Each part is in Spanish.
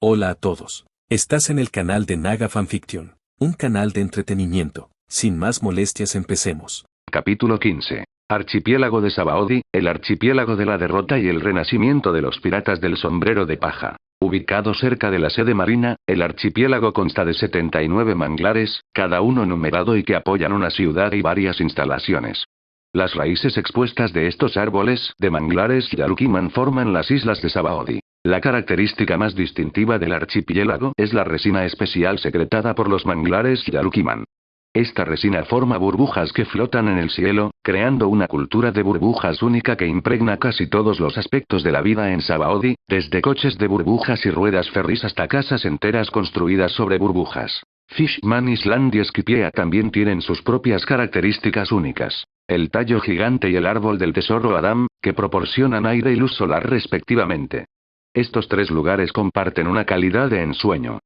Hola a todos. Estás en el canal de Naga Fanfiction, un canal de entretenimiento. Sin más molestias, empecemos. Capítulo 15. Archipiélago de Sabaody, el archipiélago de la derrota y el renacimiento de los piratas del sombrero de paja. Ubicado cerca de la sede marina, el archipiélago consta de 79 manglares, cada uno numerado y que apoyan una ciudad y varias instalaciones. Las raíces expuestas de estos árboles de manglares Yarukiman forman las islas de Sabaody. La característica más distintiva del archipiélago es la resina especial secretada por los manglares Yarukiman. Esta resina forma burbujas que flotan en el cielo, creando una cultura de burbujas única que impregna casi todos los aspectos de la vida en Sabaody, desde coches de burbujas y ruedas ferries hasta casas enteras construidas sobre burbujas. Fishman Island y Skipiea también tienen sus propias características únicas. El tallo gigante y el árbol del tesoro Adam, que proporcionan aire y luz solar respectivamente. Estos tres lugares comparten una calidad de ensueño.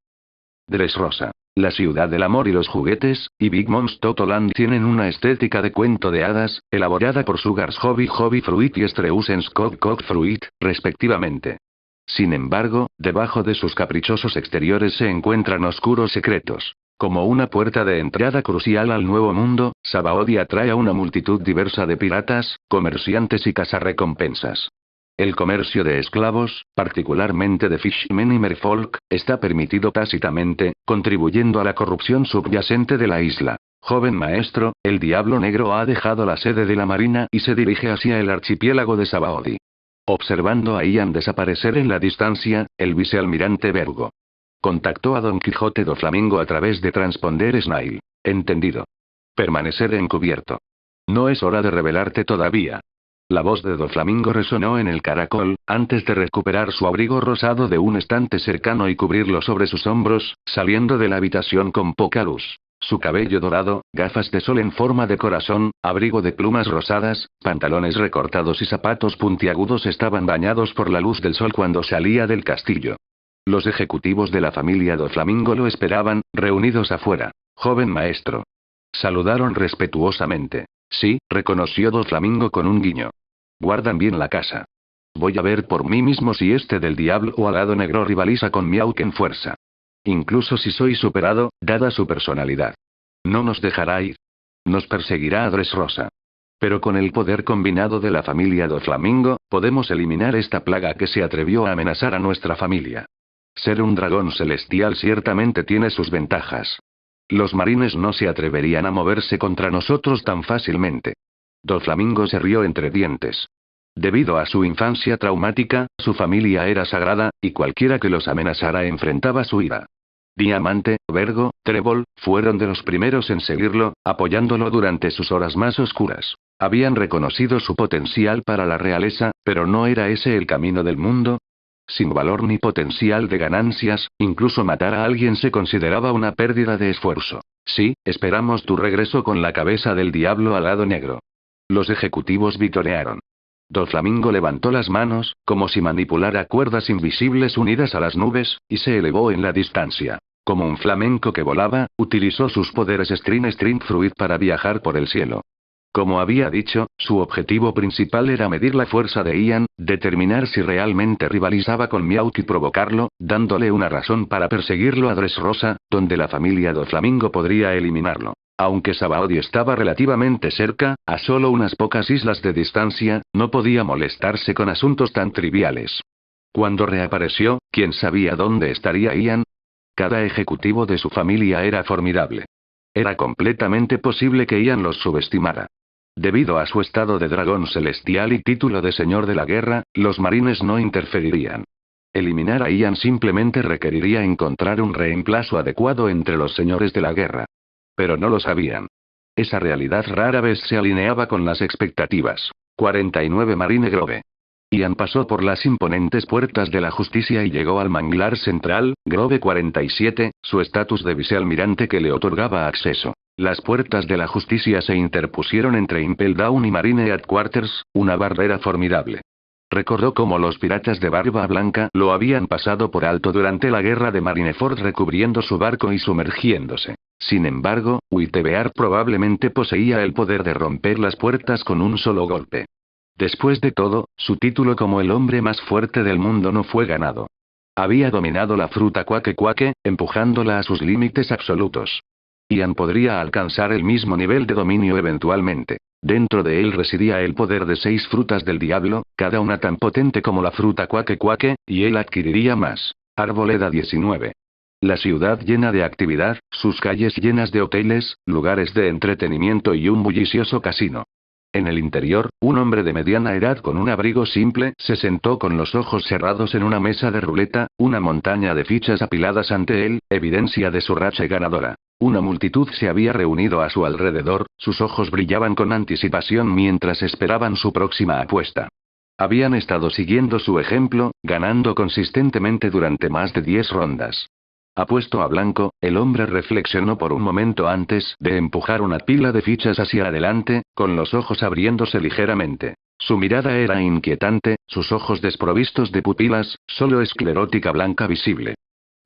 Dressrosa, la ciudad del amor y los juguetes, y Big Mom's Totoland tienen una estética de cuento de hadas, elaborada por Sugar's Hobby Fruit y Streusen's Cock Fruit, respectivamente. Sin embargo, debajo de sus caprichosos exteriores se encuentran oscuros secretos. Como una puerta de entrada crucial al nuevo mundo, Sabaody atrae a una multitud diversa de piratas, comerciantes y cazarrecompensas. El comercio de esclavos, particularmente de fishmen y merfolk, está permitido tácitamente, contribuyendo a la corrupción subyacente de la isla. Joven maestro, el Diablo Negro ha dejado la sede de la marina y se dirige hacia el archipiélago de Sabaody. Observando a Ian desaparecer en la distancia, el vicealmirante Vergo contactó a Don Quijote do Flamingo a través de transponder Snail. Entendido. Permanecer encubierto. No es hora de revelarte todavía. La voz de Doflamingo resonó en el caracol, antes de recuperar su abrigo rosado de un estante cercano y cubrirlo sobre sus hombros, saliendo de la habitación con poca luz. Su cabello dorado, gafas de sol en forma de corazón, abrigo de plumas rosadas, pantalones recortados y zapatos puntiagudos estaban bañados por la luz del sol cuando salía del castillo. Los ejecutivos de la familia Doflamingo lo esperaban, reunidos afuera. Joven maestro. Saludaron respetuosamente. Sí, reconoció Doflamingo con un guiño. Guardan bien la casa. Voy a ver por mí mismo si este del diablo o alado negro rivaliza con Miauk en fuerza. Incluso si soy superado, dada su personalidad. No nos dejará ir. Nos perseguirá a Dressrosa. Pero con el poder combinado de la familia Doflamingo, podemos eliminar esta plaga que se atrevió a amenazar a nuestra familia. Ser un dragón celestial ciertamente tiene sus ventajas. Los marines no se atreverían a moverse contra nosotros tan fácilmente. Doflamingo se rió entre dientes. Debido a su infancia traumática, su familia era sagrada, y cualquiera que los amenazara enfrentaba su ira. Diamante, Vergo, Trébol, fueron de los primeros en seguirlo, apoyándolo durante sus horas más oscuras. Habían reconocido su potencial para la realeza, pero ¿no era ese el camino del mundo? Sin valor ni potencial de ganancias, incluso matar a alguien se consideraba una pérdida de esfuerzo. Sí, esperamos tu regreso con la cabeza del diablo alado negro. Los ejecutivos vitorearon. Doflamingo levantó las manos, como si manipulara cuerdas invisibles unidas a las nubes, y se elevó en la distancia. Como un flamenco que volaba, utilizó sus poderes String Fruit para viajar por el cielo. Como había dicho, su objetivo principal era medir la fuerza de Ian, determinar si realmente rivalizaba con Miauk y provocarlo, dándole una razón para perseguirlo a Dressrosa, donde la familia Doflamingo podría eliminarlo. Aunque Sabaody estaba relativamente cerca, a solo unas pocas islas de distancia, no podía molestarse con asuntos tan triviales. Cuando reapareció, ¿quién sabía dónde estaría Ian? Cada ejecutivo de su familia era formidable. Era completamente posible que Ian los subestimara. Debido a su estado de dragón celestial y título de señor de la guerra, los marines no interferirían. Eliminar a Ian simplemente requeriría encontrar un reemplazo adecuado entre los señores de la guerra. Pero no lo sabían. Esa realidad rara vez se alineaba con las expectativas. 49 Marine Grove. Ian pasó por las imponentes puertas de la justicia y llegó al manglar central, Grove 47, su estatus de vicealmirante que le otorgaba acceso. Las puertas de la justicia se interpusieron entre Impel Down y Marine Headquarters, una barrera formidable. Recordó cómo los piratas de Barba Blanca lo habían pasado por alto durante la guerra de Marineford recubriendo su barco y sumergiéndose. Sin embargo, Wittebeard probablemente poseía el poder de romper las puertas con un solo golpe. Después de todo, su título como el hombre más fuerte del mundo no fue ganado. Había dominado la fruta Quake Quake, empujándola a sus límites absolutos. Ian podría alcanzar el mismo nivel de dominio eventualmente. Dentro de él residía el poder de 6 frutas del diablo, cada una tan potente como la fruta Quake Quake, y él adquiriría más. Arboleda 19. La ciudad llena de actividad, sus calles llenas de hoteles, lugares de entretenimiento y un bullicioso casino. En el interior, un hombre de mediana edad con un abrigo simple se sentó con los ojos cerrados en una mesa de ruleta, una montaña de fichas apiladas ante él, evidencia de su racha ganadora. Una multitud se había reunido a su alrededor, sus ojos brillaban con anticipación mientras esperaban su próxima apuesta. Habían estado siguiendo su ejemplo, ganando consistentemente durante más de 10 rondas. Apuesto a blanco, el hombre reflexionó por un momento antes de empujar una pila de fichas hacia adelante, con los ojos abriéndose ligeramente. Su mirada era inquietante, sus ojos desprovistos de pupilas, solo esclerótica blanca visible.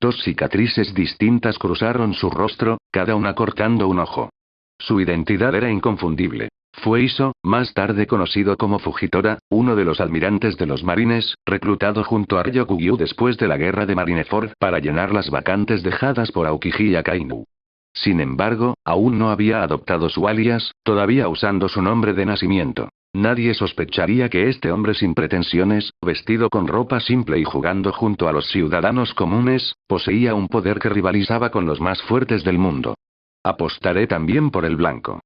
2 cicatrices distintas cruzaron su rostro, cada una cortando un ojo. Su identidad era inconfundible. Fue Iso, más tarde conocido como Fujitora, uno de los almirantes de los marines, reclutado junto a Ryokugyu después de la guerra de Marineford para llenar las vacantes dejadas por Aokiji y Akainu. Sin embargo, aún no había adoptado su alias, todavía usando su nombre de nacimiento. Nadie sospecharía que este hombre sin pretensiones, vestido con ropa simple y jugando junto a los ciudadanos comunes, poseía un poder que rivalizaba con los más fuertes del mundo. Apostaré también por el blanco.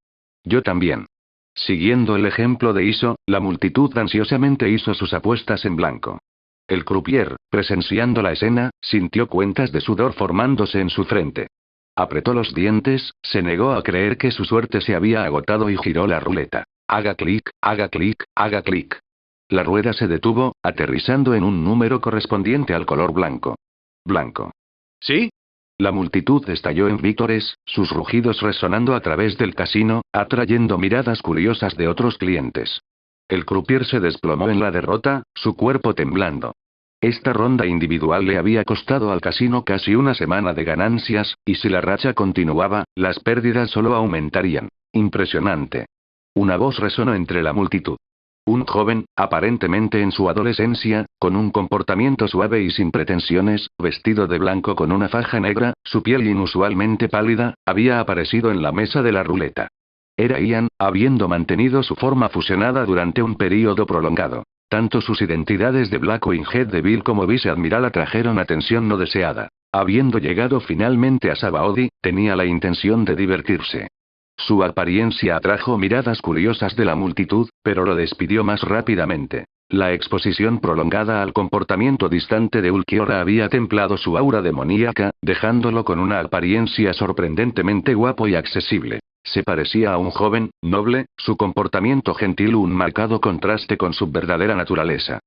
Yo también. Siguiendo el ejemplo de Iso, la multitud ansiosamente hizo sus apuestas en blanco. El croupier, presenciando la escena, sintió cuentas de sudor formándose en su frente. Apretó los dientes, se negó a creer que su suerte se había agotado y giró la ruleta. Haga clic, haga clic, haga clic. La rueda se detuvo, aterrizando en un número correspondiente al color blanco. Blanco. ¿Sí? La multitud estalló en vítores, sus rugidos resonando a través del casino, atrayendo miradas curiosas de otros clientes. El croupier se desplomó en la derrota, su cuerpo temblando. Esta ronda individual le había costado al casino casi una semana de ganancias, y si la racha continuaba, las pérdidas solo aumentarían. Impresionante. Una voz resonó entre la multitud. Un joven, aparentemente en su adolescencia, con un comportamiento suave y sin pretensiones, vestido de blanco con una faja negra, su piel inusualmente pálida, había aparecido en la mesa de la ruleta. Era Ian, habiendo mantenido su forma fusionada durante un período prolongado. Tanto sus identidades de Blackwing Head de Bill como Vice-Admiral atrajeron atención no deseada. Habiendo llegado finalmente a Sabaody, tenía la intención de divertirse. Su apariencia atrajo miradas curiosas de la multitud, pero lo despidió más rápidamente. La exposición prolongada al comportamiento distante de Ulquiorra había templado su aura demoníaca, dejándolo con una apariencia sorprendentemente guapo y accesible. Se parecía a un joven, noble, su comportamiento gentil un marcado contraste con su verdadera naturaleza.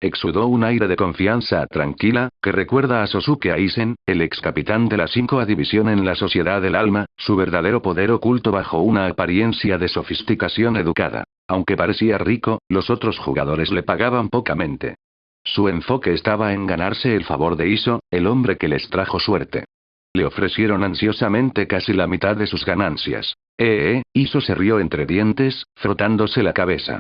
Exudó un aire de confianza tranquila, que recuerda a Sosuke Aizen, el ex capitán de la 5ª división en la Sociedad del Alma, su verdadero poder oculto bajo una apariencia de sofisticación educada. Aunque parecía rico, los otros jugadores le pagaban pocamente. Su enfoque estaba en ganarse el favor de Iso, el hombre que les trajo suerte. Le ofrecieron ansiosamente casi la mitad de sus ganancias. Iso se rió entre dientes, frotándose la cabeza.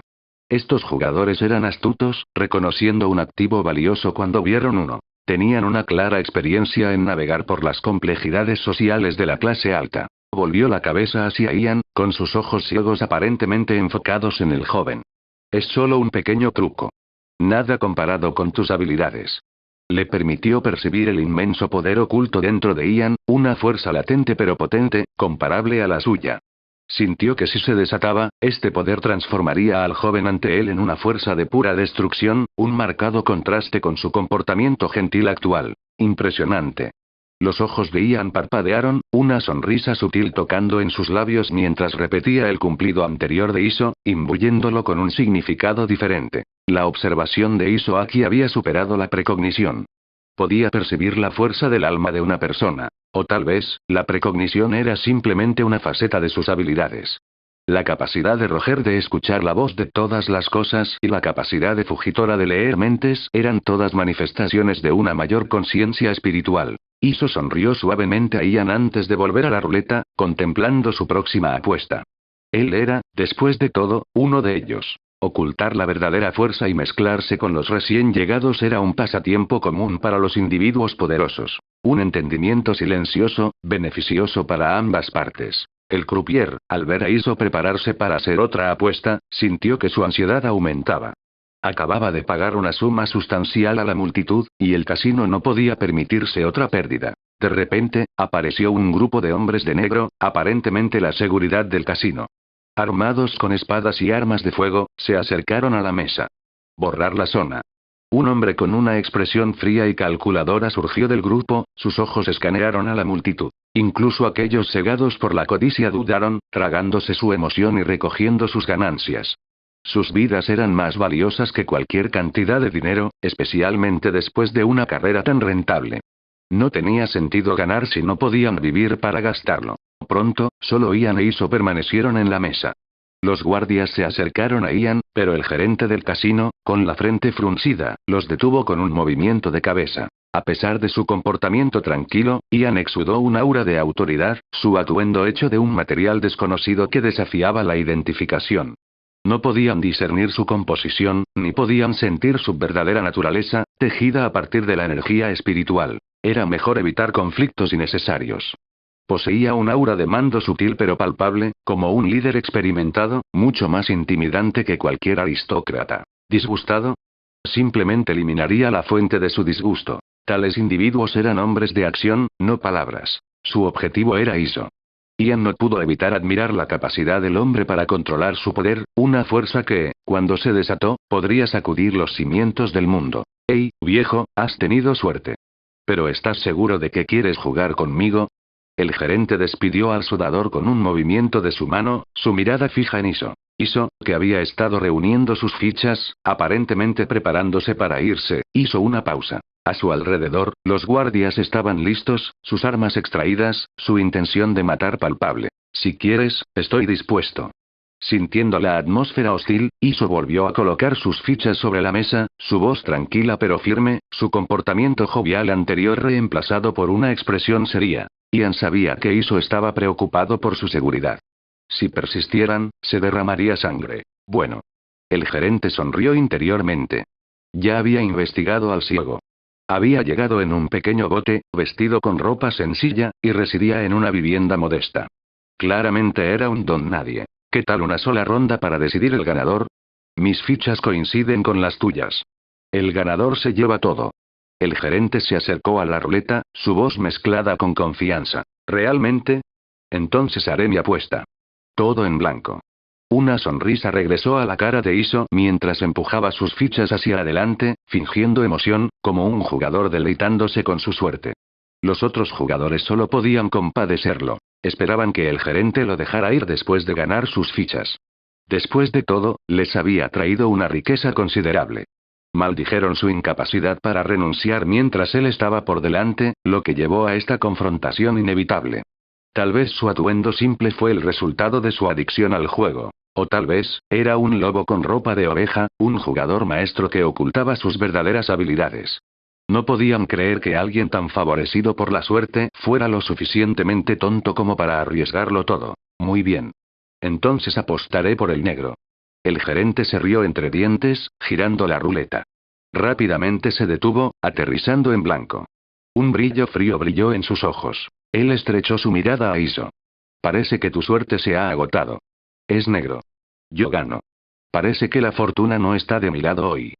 Estos jugadores eran astutos, reconociendo un activo valioso cuando vieron uno. Tenían una clara experiencia en navegar por las complejidades sociales de la clase alta. Volvió la cabeza hacia Ian, con sus ojos ciegos aparentemente enfocados en el joven. Es solo un pequeño truco. Nada comparado con tus habilidades. Le permitió percibir el inmenso poder oculto dentro de Ian, una fuerza latente pero potente, comparable a la suya. Sintió que si se desataba, este poder transformaría al joven ante él en una fuerza de pura destrucción, un marcado contraste con su comportamiento gentil actual. Impresionante. Los ojos de Ian parpadearon, una sonrisa sutil tocando en sus labios mientras repetía el cumplido anterior de Iso, imbuyéndolo con un significado diferente. La observación de Iso aquí había superado la precognición. Podía percibir la fuerza del alma de una persona. O tal vez, la precognición era simplemente una faceta de sus habilidades. La capacidad de Roger de escuchar la voz de todas las cosas y la capacidad de Fujitora de leer mentes eran todas manifestaciones de una mayor conciencia espiritual. Iso sonrió suavemente a Ian antes de volver a la ruleta, contemplando su próxima apuesta. Él era, después de todo, uno de ellos. Ocultar la verdadera fuerza y mezclarse con los recién llegados era un pasatiempo común para los individuos poderosos. Un entendimiento silencioso, beneficioso para ambas partes. El croupier, al ver a Iso prepararse para hacer otra apuesta, sintió que su ansiedad aumentaba. Acababa de pagar una suma sustancial a la multitud, y el casino no podía permitirse otra pérdida. De repente, apareció un grupo de hombres de negro, aparentemente la seguridad del casino. Armados con espadas y armas de fuego, se acercaron a la mesa. Borrar la zona. Un hombre con una expresión fría y calculadora surgió del grupo, sus ojos escanearon a la multitud. Incluso aquellos cegados por la codicia dudaron, tragándose su emoción y recogiendo sus ganancias. Sus vidas eran más valiosas que cualquier cantidad de dinero, especialmente después de una carrera tan rentable. No tenía sentido ganar si no podían vivir para gastarlo. Pronto, solo Ian e Iso permanecieron en la mesa. Los guardias se acercaron a Ian, pero el gerente del casino, con la frente fruncida, los detuvo con un movimiento de cabeza. A pesar de su comportamiento tranquilo, Ian exudó un aura de autoridad, su atuendo hecho de un material desconocido que desafiaba la identificación. No podían discernir su composición, ni podían sentir su verdadera naturaleza, tejida a partir de la energía espiritual. Era mejor evitar conflictos innecesarios. Poseía un aura de mando sutil pero palpable, como un líder experimentado, mucho más intimidante que cualquier aristócrata. ¿Disgustado? Simplemente eliminaría la fuente de su disgusto. Tales individuos eran hombres de acción, no palabras. Su objetivo era Iso. Ian no pudo evitar admirar la capacidad del hombre para controlar su poder, una fuerza que, cuando se desató, podría sacudir los cimientos del mundo. «Hey, viejo, has tenido suerte. ¿Pero estás seguro de que quieres jugar conmigo?» El gerente despidió al sudador con un movimiento de su mano, su mirada fija en Iso. Iso, que había estado reuniendo sus fichas, aparentemente preparándose para irse, hizo una pausa. A su alrededor, los guardias estaban listos, sus armas extraídas, su intención de matar palpable. «Si quieres, estoy dispuesto». Sintiendo la atmósfera hostil, Iso volvió a colocar sus fichas sobre la mesa, su voz tranquila pero firme, su comportamiento jovial anterior reemplazado por una expresión seria. Ian sabía que Iso estaba preocupado por su seguridad. Si persistieran, se derramaría sangre. Bueno. El gerente sonrió interiormente. Ya había investigado al ciego. Había llegado en un pequeño bote, vestido con ropa sencilla, y residía en una vivienda modesta. Claramente era un don nadie. ¿Qué tal una sola ronda para decidir el ganador? Mis fichas coinciden con las tuyas. El ganador se lleva todo. El gerente se acercó a la ruleta, su voz mezclada con confianza. ¿Realmente? Entonces haré mi apuesta. Todo en blanco. Una sonrisa regresó a la cara de Iso mientras empujaba sus fichas hacia adelante, fingiendo emoción, como un jugador deleitándose con su suerte. Los otros jugadores solo podían compadecerlo. Esperaban que el gerente lo dejara ir después de ganar sus fichas. Después de todo, les había traído una riqueza considerable. Maldijeron su incapacidad para renunciar mientras él estaba por delante, lo que llevó a esta confrontación inevitable. Tal vez su atuendo simple fue el resultado de su adicción al juego. O tal vez, era un lobo con ropa de oveja, un jugador maestro que ocultaba sus verdaderas habilidades. No podían creer que alguien tan favorecido por la suerte fuera lo suficientemente tonto como para arriesgarlo todo. Muy bien. Entonces apostaré por el negro. El gerente se rió entre dientes, girando la ruleta. Rápidamente se detuvo, aterrizando en blanco. Un brillo frío brilló en sus ojos. Él estrechó su mirada a Iso. Parece que tu suerte se ha agotado. Es negro. Yo gano. Parece que la fortuna no está de mi lado hoy.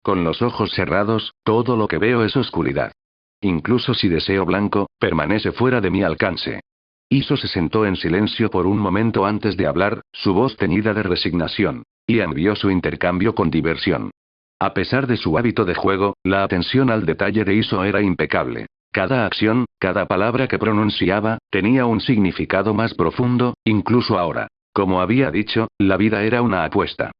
Con los ojos cerrados, todo lo que veo es oscuridad. Incluso si deseo blanco, permanece fuera de mi alcance. Iso se sentó en silencio por un momento antes de hablar, su voz teñida de resignación. Ian vio su intercambio con diversión. A pesar de su hábito de juego, la atención al detalle de Iso era impecable. Cada acción, cada palabra que pronunciaba, tenía un significado más profundo, incluso ahora. Como había dicho, la vida era una apuesta.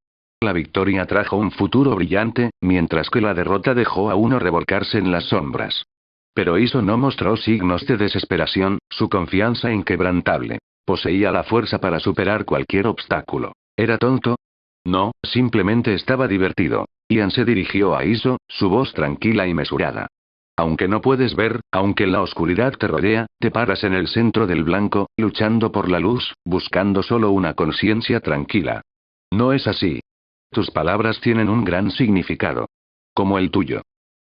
La victoria trajo un futuro brillante, mientras que la derrota dejó a uno revolcarse en las sombras. Pero Iso no mostró signos de desesperación, su confianza inquebrantable. Poseía la fuerza para superar cualquier obstáculo. ¿Era tonto? No, simplemente estaba divertido. Ian se dirigió a Iso, su voz tranquila y mesurada. Aunque no puedes ver, aunque la oscuridad te rodea, te paras en el centro del blanco, luchando por la luz, buscando solo una conciencia tranquila. No es así. Tus palabras tienen un gran significado. Como el tuyo.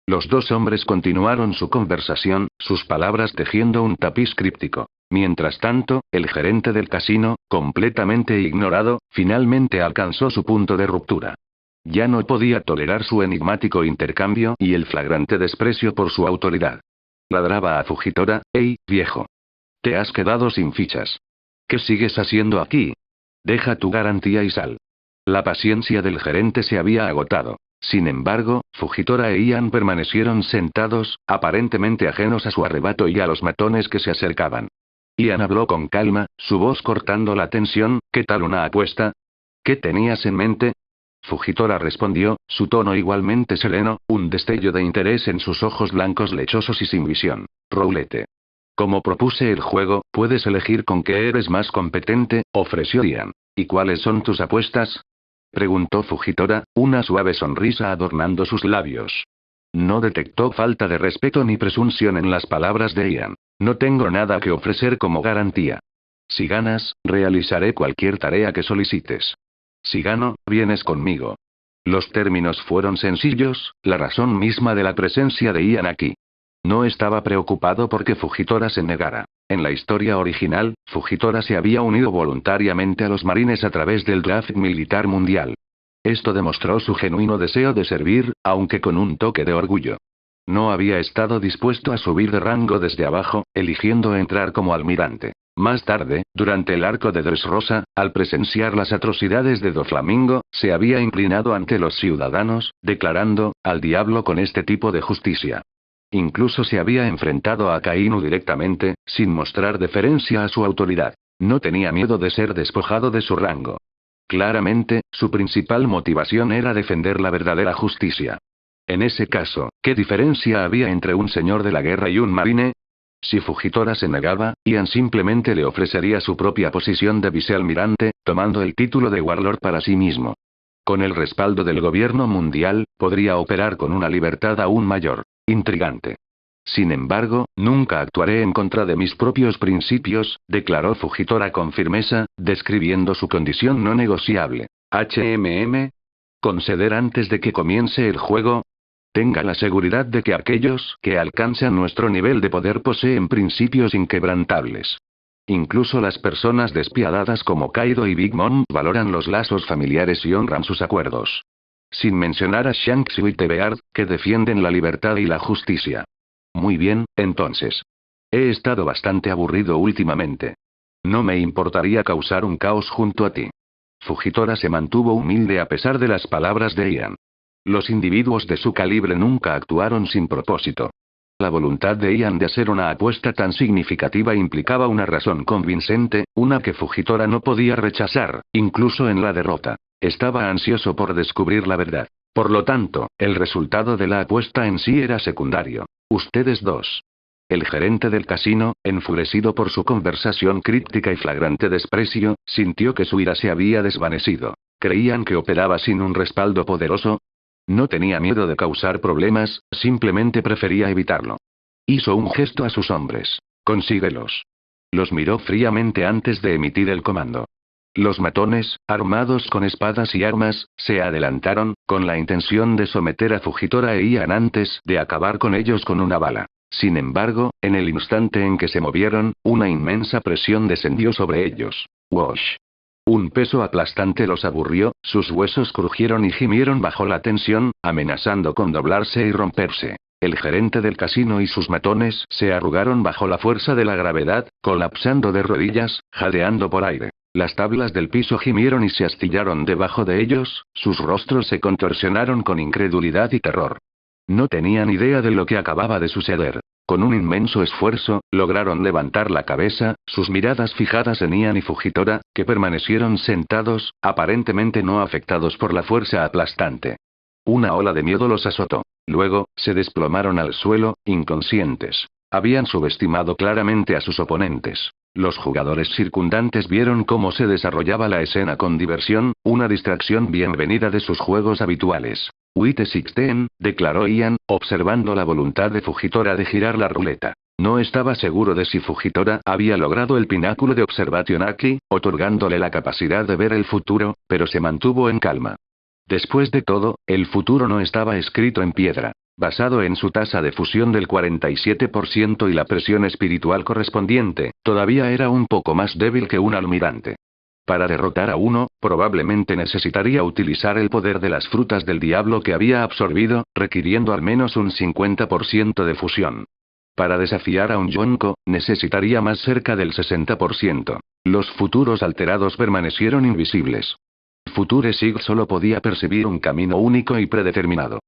Los dos hombres continuaron su conversación, sus palabras tejiendo un tapiz críptico. Mientras tanto, el gerente del casino, completamente ignorado, finalmente alcanzó su punto de ruptura. Ya no podía tolerar su enigmático intercambio y el flagrante desprecio por su autoridad. Ladraba a Fujitora: «¡Ey, viejo! Te has quedado sin fichas. ¿Qué sigues haciendo aquí? Deja tu garantía y sal». La paciencia del gerente se había agotado. Sin embargo, Fujitora e Ian permanecieron sentados, aparentemente ajenos a su arrebato y a los matones que se acercaban. Ian habló con calma, su voz cortando la tensión: «¿Qué tal una apuesta? ¿Qué tenías en mente?». Fujitora respondió, su tono igualmente sereno, un destello de interés en sus ojos blancos lechosos y sin visión. «Roulette. Como propuse el juego, puedes elegir con qué eres más competente», ofreció Ian. «¿Y cuáles son tus apuestas?», preguntó Fujitora, una suave sonrisa adornando sus labios. No detectó falta de respeto ni presunción en las palabras de Ian. «No tengo nada que ofrecer como garantía. Si ganas, realizaré cualquier tarea que solicites. Si gano, vienes conmigo». Los términos fueron sencillos, la razón misma de la presencia de Ian aquí. No estaba preocupado porque Fujitora se negara. En la historia original, Fujitora se había unido voluntariamente a los marines a través del draft militar mundial. Esto demostró su genuino deseo de servir, aunque con un toque de orgullo. No había estado dispuesto a subir de rango desde abajo, eligiendo entrar como almirante. Más tarde, durante el arco de Dressrosa, al presenciar las atrocidades de Doflamingo, se había inclinado ante los ciudadanos, declarando: «Al diablo con este tipo de justicia». Incluso se había enfrentado a Kainu directamente, sin mostrar deferencia a su autoridad. No tenía miedo de ser despojado de su rango. Claramente, su principal motivación era defender la verdadera justicia. En ese caso, ¿qué diferencia había entre un señor de la guerra y un marine? Si Fujitora se negaba, Ian simplemente le ofrecería su propia posición de vicealmirante, tomando el título de Warlord para sí mismo. Con el respaldo del gobierno mundial, podría operar con una libertad aún mayor. Intrigante. Sin embargo, nunca actuaré en contra de mis propios principios, declaró Fujitora con firmeza, describiendo su condición no negociable. Conceder antes de que comience el juego. Tenga la seguridad de que aquellos que alcanzan nuestro nivel de poder poseen principios inquebrantables. Incluso las personas despiadadas como Kaido y Big Mom valoran los lazos familiares y honran sus acuerdos. Sin mencionar a Shanks y Tebeard, que defienden la libertad y la justicia. Muy bien, entonces. He estado bastante aburrido últimamente. No me importaría causar un caos junto a ti. Fujitora se mantuvo humilde a pesar de las palabras de Ian. Los individuos de su calibre nunca actuaron sin propósito. La voluntad de Ian de hacer una apuesta tan significativa implicaba una razón convincente, una que Fujitora no podía rechazar, incluso en la derrota. Estaba ansioso por descubrir la verdad. Por lo tanto, el resultado de la apuesta en sí era secundario. Ustedes dos. El gerente del casino, enfurecido por su conversación críptica y flagrante desprecio, sintió que su ira se había desvanecido. ¿Creían que operaba sin un respaldo poderoso? No tenía miedo de causar problemas, simplemente prefería evitarlo. Hizo un gesto a sus hombres. «Consíguelos». Los miró fríamente antes de emitir el comando. Los matones, armados con espadas y armas, se adelantaron, con la intención de someter a Fujitora e Ian antes de acabar con ellos con una bala. Sin embargo, en el instante en que se movieron, una inmensa presión descendió sobre ellos. Wash. Un peso aplastante los aburrió, sus huesos crujieron y gimieron bajo la tensión, amenazando con doblarse y romperse. El gerente del casino y sus matones se arrugaron bajo la fuerza de la gravedad, colapsando de rodillas, jadeando por aire. Las tablas del piso gimieron y se astillaron debajo de ellos, sus rostros se contorsionaron con incredulidad y terror. No tenían idea de lo que acababa de suceder. Con un inmenso esfuerzo, lograron levantar la cabeza, sus miradas fijadas en Ian y Fujitora, que permanecieron sentados, aparentemente no afectados por la fuerza aplastante. Una ola de miedo los azotó. Luego, se desplomaron al suelo, inconscientes. Habían subestimado claramente a sus oponentes. Los jugadores circundantes vieron cómo se desarrollaba la escena con diversión, una distracción bienvenida de sus juegos habituales. «Wite 16», declaró Ian, observando la voluntad de Fujitora de girar la ruleta. No estaba seguro de si Fujitora había logrado el pináculo de Observation aquí, otorgándole la capacidad de ver el futuro, pero se mantuvo en calma. Después de todo, el futuro no estaba escrito en piedra. Basado en su tasa de fusión del 47% y la presión espiritual correspondiente, todavía era un poco más débil que un almirante. Para derrotar a uno, probablemente necesitaría utilizar el poder de las frutas del diablo que había absorbido, requiriendo al menos un 50% de fusión. Para desafiar a un Yonko, necesitaría más cerca del 60%. Los futuros alterados permanecieron invisibles. Future Sig solo podía percibir un camino único y predeterminado.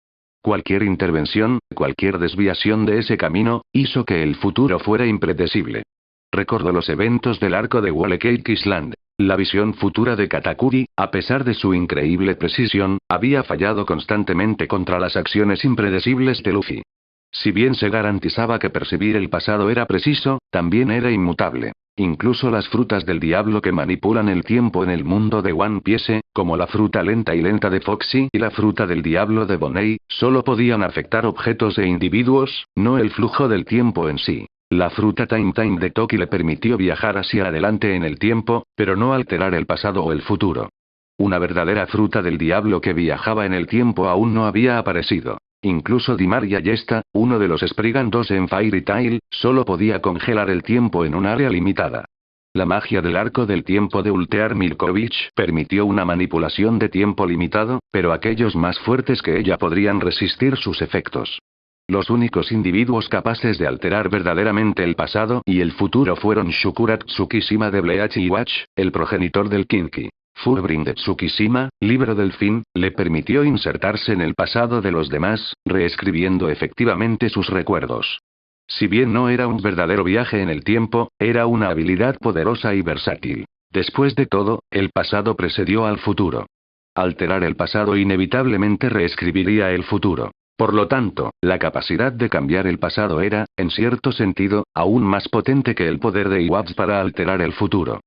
Cualquier intervención, cualquier desviación de ese camino, hizo que el futuro fuera impredecible. Recordó los eventos del arco de Wole Cake Island. La visión futura de Katakuri, a pesar de su increíble precisión, había fallado constantemente contra las acciones impredecibles de Luffy. Si bien se garantizaba que percibir el pasado era preciso, también era inmutable. Incluso las frutas del diablo que manipulan el tiempo en el mundo de One Piece, como la fruta lenta de Foxy y la fruta del diablo de Bonney, solo podían afectar objetos e individuos, no el flujo del tiempo en sí. La fruta Time de Toki le permitió viajar hacia adelante en el tiempo, pero no alterar el pasado o el futuro. Una verdadera fruta del diablo que viajaba en el tiempo aún no había aparecido. Incluso Dimaria Yesta, uno de los Spriggan 2 en Fairy Tail, solo podía congelar el tiempo en un área limitada. La magia del arco del tiempo de Ultear Milkovich permitió una manipulación de tiempo limitado, pero aquellos más fuertes que ella podrían resistir sus efectos. Los únicos individuos capaces de alterar verdaderamente el pasado y el futuro fueron Shukura Tsukishima de Bleach y Watch, el progenitor del Kinki. Fullbring de Tsukishima, libro del fin, le permitió insertarse en el pasado de los demás, reescribiendo efectivamente sus recuerdos. Si bien no era un verdadero viaje en el tiempo, era una habilidad poderosa y versátil. Después de todo, el pasado precedió al futuro. Alterar el pasado inevitablemente reescribiría el futuro. Por lo tanto, la capacidad de cambiar el pasado era, en cierto sentido, aún más potente que el poder de Iwatch para alterar el futuro.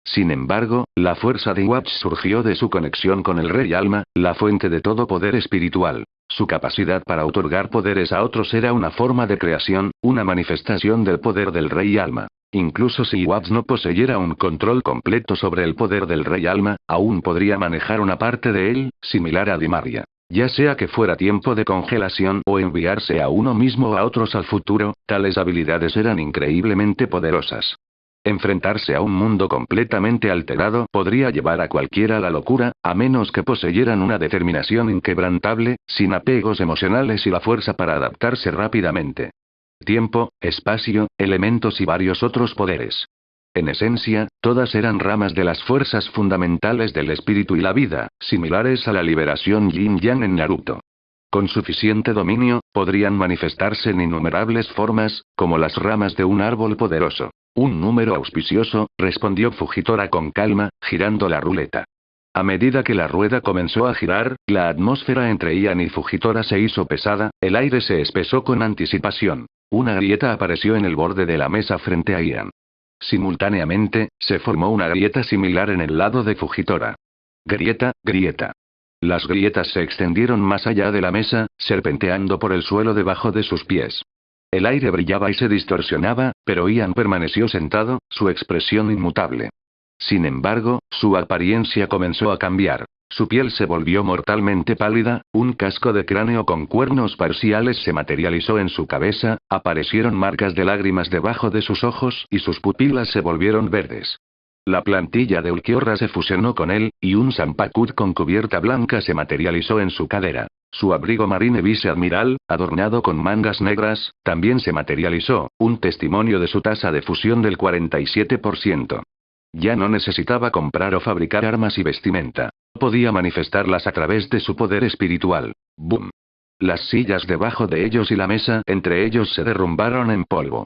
Sin embargo, la fuerza de Iwatch surgió de su conexión con el Rey Alma, la fuente de todo poder espiritual. Su capacidad para otorgar poderes a otros era una forma de creación, una manifestación del poder del Rey Alma. Incluso si Iwatch no poseyera un control completo sobre el poder del Rey Alma, aún podría manejar una parte de él, similar a Dimaria. Ya sea que fuera tiempo de congelación o enviarse a uno mismo o a otros al futuro, tales habilidades eran increíblemente poderosas. Enfrentarse a un mundo completamente alterado podría llevar a cualquiera a la locura, a menos que poseyeran una determinación inquebrantable, sin apegos emocionales y la fuerza para adaptarse rápidamente. Tiempo, espacio, elementos y varios otros poderes. En esencia, todas eran ramas de las fuerzas fundamentales del espíritu y la vida, similares a la liberación yin-yang en Naruto. Con suficiente dominio, podrían manifestarse en innumerables formas, como las ramas de un árbol poderoso. Un número auspicioso, respondió Fujitora con calma, girando la ruleta. A medida que la rueda comenzó a girar, la atmósfera entre Ian y Fujitora se hizo pesada, el aire se espesó con anticipación. Una grieta apareció en el borde de la mesa frente a Ian. Simultáneamente, se formó una grieta similar en el lado de Fujitora. Grieta. Las grietas se extendieron más allá de la mesa, serpenteando por el suelo debajo de sus pies. El aire brillaba y se distorsionaba, pero Ian permaneció sentado, su expresión inmutable. Sin embargo, su apariencia comenzó a cambiar. Su piel se volvió mortalmente pálida, un casco de cráneo con cuernos parciales se materializó en su cabeza, aparecieron marcas de lágrimas debajo de sus ojos y sus pupilas se volvieron verdes. La plantilla de Ulquiorra se fusionó con él, y un Zanpakuto con cubierta blanca se materializó en su cadera. Su abrigo marine viceadmiral, adornado con mangas negras, también se materializó, un testimonio de su tasa de fusión del 47%. Ya no necesitaba comprar o fabricar armas y vestimenta. Podía manifestarlas a través de su poder espiritual. ¡Boom! Las sillas debajo de ellos y la mesa entre ellos se derrumbaron en polvo.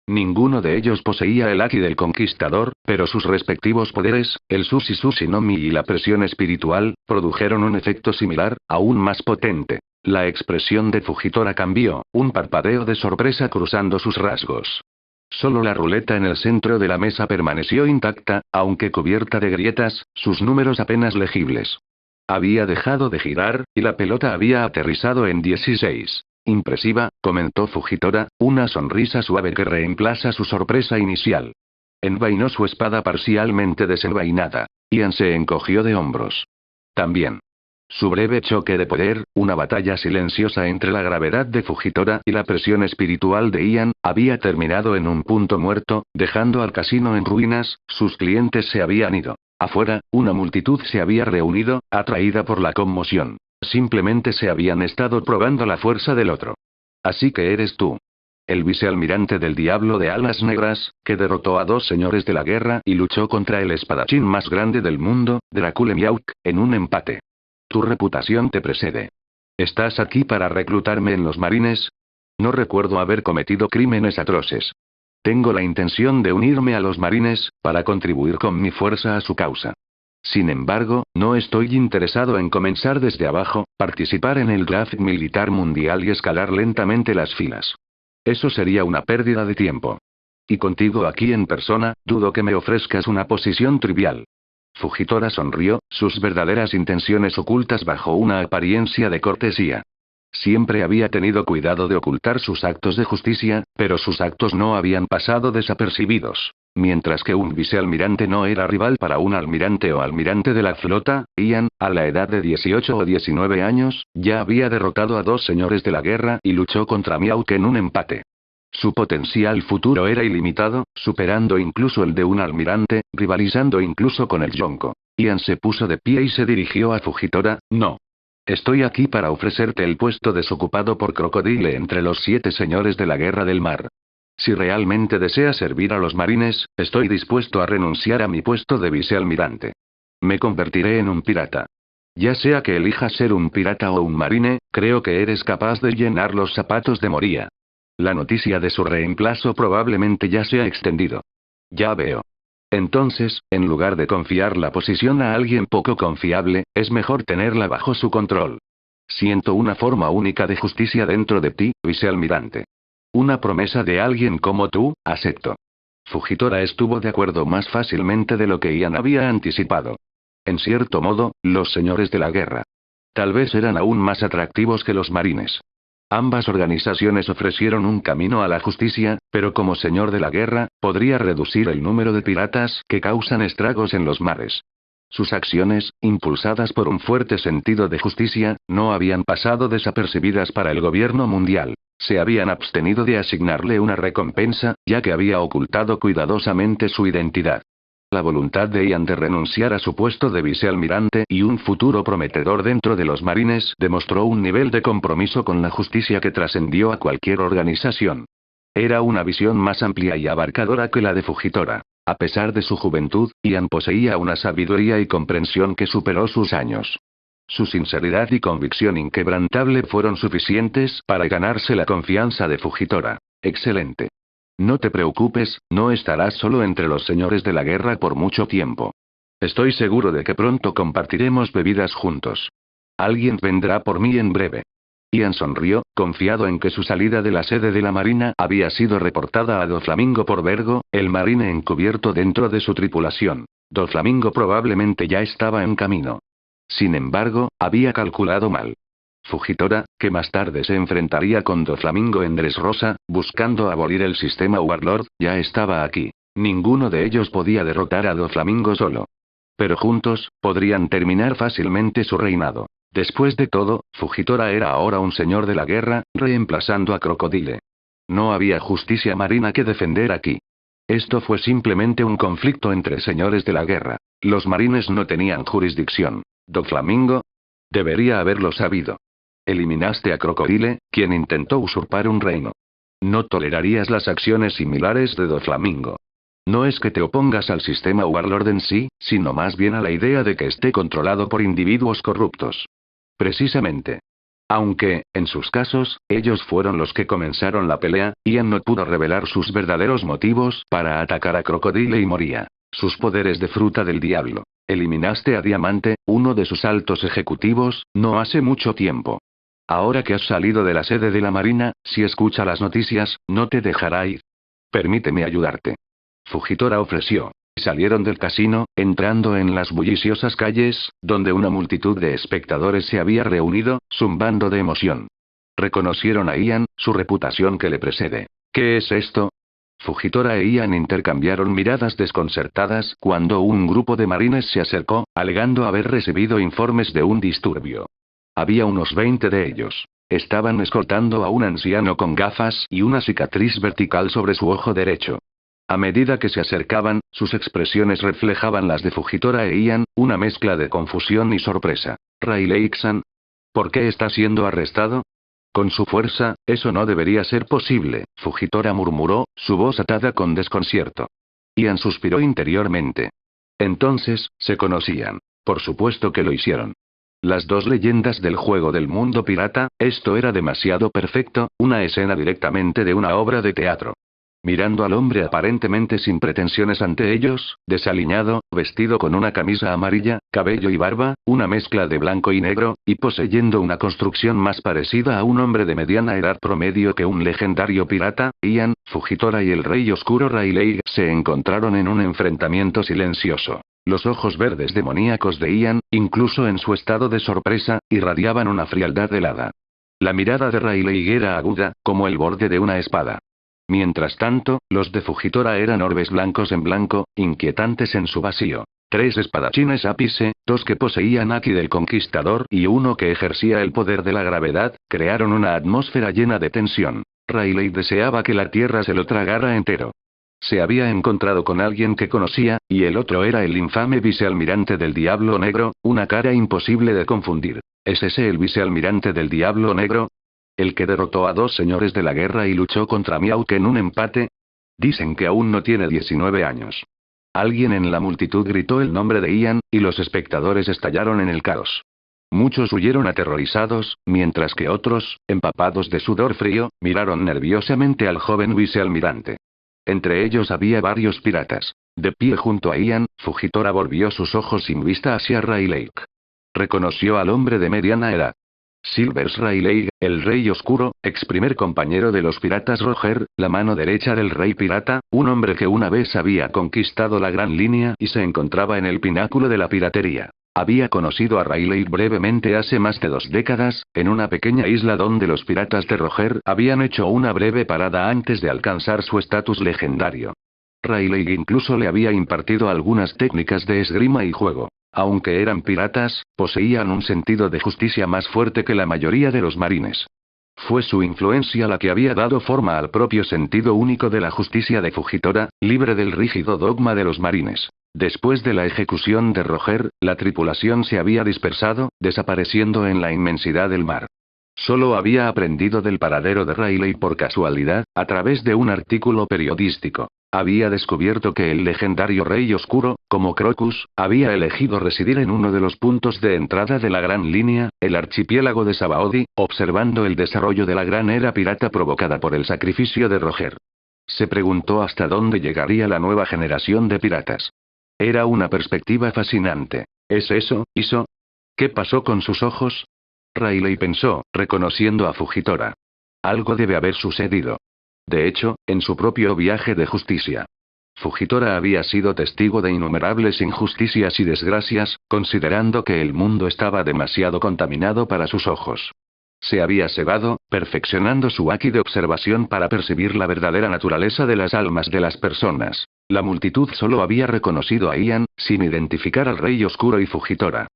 Ninguno de ellos poseía el Haki del Conquistador, pero sus respectivos poderes, el Sushi no Mi y la presión espiritual, produjeron un efecto similar, aún más potente. La expresión de Fujitora cambió, un parpadeo de sorpresa cruzando sus rasgos. Solo la ruleta en el centro de la mesa permaneció intacta, aunque cubierta de grietas, sus números apenas legibles. Había dejado de girar, y la pelota había aterrizado en 16. Impresiva, comentó Fujitora, una sonrisa suave que reemplaza su sorpresa inicial. Envainó su espada parcialmente desenvainada. Ian se encogió de hombros. También. Su breve choque de poder, una batalla silenciosa entre la gravedad de Fujitora y la presión espiritual de Ian, había terminado en un punto muerto, dejando al casino en ruinas. Sus clientes se habían ido. Afuera, una multitud se había reunido, atraída por la conmoción. Simplemente se habían estado probando la fuerza del otro. Así que eres tú. El vicealmirante del Diablo de Alas Negras, que derrotó a 2 señores de la guerra y luchó contra el espadachín más grande del mundo, Dracule Miauk, en un empate. Tu reputación te precede. ¿Estás aquí para reclutarme en los marines? No recuerdo haber cometido crímenes atroces. Tengo la intención de unirme a los marines, para contribuir con mi fuerza a su causa. Sin embargo, no estoy interesado en comenzar desde abajo, participar en el draft militar mundial y escalar lentamente las filas. Eso sería una pérdida de tiempo. Y contigo aquí en persona, dudo que me ofrezcas una posición trivial. Fujitora sonrió, sus verdaderas intenciones ocultas bajo una apariencia de cortesía. Siempre había tenido cuidado de ocultar sus actos de justicia, pero sus actos no habían pasado desapercibidos. Mientras que un vicealmirante no era rival para un almirante o almirante de la flota, Ian, a la edad de 18 o 19 años, ya había derrotado a 2 señores de la guerra y luchó contra Miauk en un empate. Su potencial futuro era ilimitado, superando incluso el de un almirante, rivalizando incluso con el Yonko. Ian se puso de pie y se dirigió a Fujitora. No. Estoy aquí para ofrecerte el puesto desocupado por Crocodile entre los 7 señores de la Guerra del Mar. Si realmente deseas servir a los marines, estoy dispuesto a renunciar a mi puesto de vicealmirante. Me convertiré en un pirata. Ya sea que elijas ser un pirata o un marine, creo que eres capaz de llenar los zapatos de Moria. La noticia de su reemplazo probablemente ya se ha extendido. Ya veo. Entonces, en lugar de confiar la posición a alguien poco confiable, es mejor tenerla bajo su control. Siento una forma única de justicia dentro de ti, vicealmirante. Una promesa de alguien como tú, acepto. Fujitora estuvo de acuerdo más fácilmente de lo que Ian había anticipado. En cierto modo, los señores de la guerra. Tal vez eran aún más atractivos que los marines. Ambas organizaciones ofrecieron un camino a la justicia, pero como señor de la guerra, podría reducir el número de piratas que causan estragos en los mares. Sus acciones, impulsadas por un fuerte sentido de justicia, no habían pasado desapercibidas para el gobierno mundial. Se habían abstenido de asignarle una recompensa, ya que había ocultado cuidadosamente su identidad. La voluntad de Ian de renunciar a su puesto de vicealmirante y un futuro prometedor dentro de los marines demostró un nivel de compromiso con la justicia que trascendió a cualquier organización. Era una visión más amplia y abarcadora que la de Fujitora. A pesar de su juventud, Ian poseía una sabiduría y comprensión que superó sus años. Su sinceridad y convicción inquebrantable fueron suficientes para ganarse la confianza de Fujitora. Excelente. No te preocupes, no estarás solo entre los señores de la guerra por mucho tiempo. Estoy seguro de que pronto compartiremos bebidas juntos. Alguien vendrá por mí en breve. Ian sonrió, confiado en que su salida de la sede de la Marina había sido reportada a Doflamingo por Vergo, el marine encubierto dentro de su tripulación. Doflamingo probablemente ya estaba en camino. Sin embargo, había calculado mal. Fujitora, que más tarde se enfrentaría con Doflamingo en Dressrosa, buscando abolir el sistema Warlord, ya estaba aquí. Ninguno de ellos podía derrotar a Doflamingo solo. Pero juntos, podrían terminar fácilmente su reinado. Después de todo, Fujitora era ahora un señor de la guerra, reemplazando a Crocodile. No había justicia marina que defender aquí. Esto fue simplemente un conflicto entre señores de la guerra. Los marines no tenían jurisdicción. Doflamingo debería haberlo sabido. Eliminaste a Crocodile, quien intentó usurpar un reino. No tolerarías las acciones similares de Doflamingo. No es que te opongas al sistema Warlord en sí, sino más bien a la idea de que esté controlado por individuos corruptos. Precisamente. Aunque, en sus casos, ellos fueron los que comenzaron la pelea, Ian no pudo revelar sus verdaderos motivos para atacar a Crocodile y Moria. Sus poderes de fruta del diablo. Eliminaste a Diamante, uno de sus altos ejecutivos, no hace mucho tiempo. Ahora que has salido de la sede de la Marina, si escucha las noticias, no te dejará ir. Permíteme ayudarte. Fujitora ofreció. Salieron del casino, entrando en las bulliciosas calles, donde una multitud de espectadores se había reunido, zumbando de emoción. Reconocieron a Ian, su reputación que le precede. ¿Qué es esto? Fujitora e Ian intercambiaron miradas desconcertadas cuando un grupo de marines se acercó, alegando haber recibido informes de un disturbio. Había unos 20 de ellos. Estaban escoltando a un anciano con gafas y una cicatriz vertical sobre su ojo derecho. A medida que se acercaban, sus expresiones reflejaban las de Fujitora e Ian, una mezcla de confusión y sorpresa. ¿Rayleigh-san? ¿Por qué está siendo arrestado? Con su fuerza, eso no debería ser posible, Fujitora murmuró, su voz atada con desconcierto. Ian suspiró interiormente. Entonces, se conocían. Por supuesto que lo hicieron. Las dos leyendas del juego del mundo pirata, esto era demasiado perfecto, una escena directamente de una obra de teatro. Mirando al hombre aparentemente sin pretensiones ante ellos, desaliñado, vestido con una camisa amarilla, cabello y barba, una mezcla de blanco y negro, y poseyendo una construcción más parecida a un hombre de mediana edad promedio que un legendario pirata, Ian, Fujitora y el Rey Oscuro Rayleigh se encontraron en un enfrentamiento silencioso. Los ojos verdes demoníacos de Ian, incluso en su estado de sorpresa, irradiaban una frialdad helada. La mirada de Rayleigh era aguda, como el borde de una espada. Mientras tanto, los de Fujitora eran orbes blancos en blanco, inquietantes en su vacío. 3 espadachines ápice, 2 que poseían Aki del Conquistador y uno que ejercía el poder de la gravedad, crearon una atmósfera llena de tensión. Rayleigh deseaba que la tierra se lo tragara entero. Se había encontrado con alguien que conocía, y el otro era el infame vicealmirante del Diablo Negro, una cara imposible de confundir. ¿Es ese el vicealmirante del Diablo Negro? ¿El que derrotó a 2 señores de la guerra y luchó contra Miauk en un empate? Dicen que aún no tiene 19 años. Alguien en la multitud gritó el nombre de Ian, y los espectadores estallaron en el caos. Muchos huyeron aterrorizados, mientras que otros, empapados de sudor frío, miraron nerviosamente al joven vicealmirante. Entre ellos había varios piratas. De pie junto a Ian, Fujitora volvió sus ojos sin vista hacia Rayleigh. Reconoció al hombre de mediana edad. Silvers Rayleigh, el Rey Oscuro, ex primer compañero de los piratas Roger, la mano derecha del Rey Pirata, un hombre que una vez había conquistado la Gran Línea y se encontraba en el pináculo de la piratería. Había conocido a Rayleigh brevemente hace más de 2 décadas, en una pequeña isla donde los piratas de Roger habían hecho una breve parada antes de alcanzar su estatus legendario. Rayleigh incluso le había impartido algunas técnicas de esgrima y juego. Aunque eran piratas, poseían un sentido de justicia más fuerte que la mayoría de los marines. Fue su influencia la que había dado forma al propio sentido único de la justicia de Fujitora, libre del rígido dogma de los marines. Después de la ejecución de Roger, la tripulación se había dispersado, desapareciendo en la inmensidad del mar. Solo había aprendido del paradero de Rayleigh por casualidad, a través de un artículo periodístico. Había descubierto que el legendario Rey Oscuro, como Crocus, había elegido residir en uno de los puntos de entrada de la Gran Línea, el archipiélago de Sabaody, observando el desarrollo de la gran era pirata provocada por el sacrificio de Roger. Se preguntó hasta dónde llegaría la nueva generación de piratas. Era una perspectiva fascinante. ¿Es eso, Iso? ¿Qué pasó con sus ojos? Rayleigh pensó, reconociendo a Fujitora. Algo debe haber sucedido. De hecho, en su propio viaje de justicia. Fujitora había sido testigo de innumerables injusticias y desgracias, considerando que el mundo estaba demasiado contaminado para sus ojos. Se había cegado, perfeccionando su haki de observación para percibir la verdadera naturaleza de las almas de las personas. La multitud solo había reconocido a Ian, sin identificar al Rey Oscuro y Fujitora.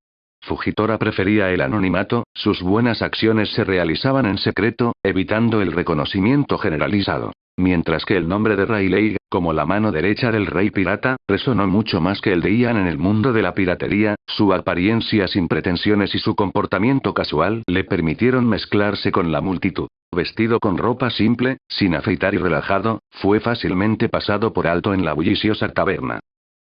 Fujitora prefería el anonimato, sus buenas acciones se realizaban en secreto, evitando el reconocimiento generalizado. Mientras que el nombre de Rayleigh, como la mano derecha del Rey Pirata, resonó mucho más que el de Ian en el mundo de la piratería, su apariencia sin pretensiones y su comportamiento casual le permitieron mezclarse con la multitud. Vestido con ropa simple, sin afeitar y relajado, fue fácilmente pasado por alto en la bulliciosa taberna.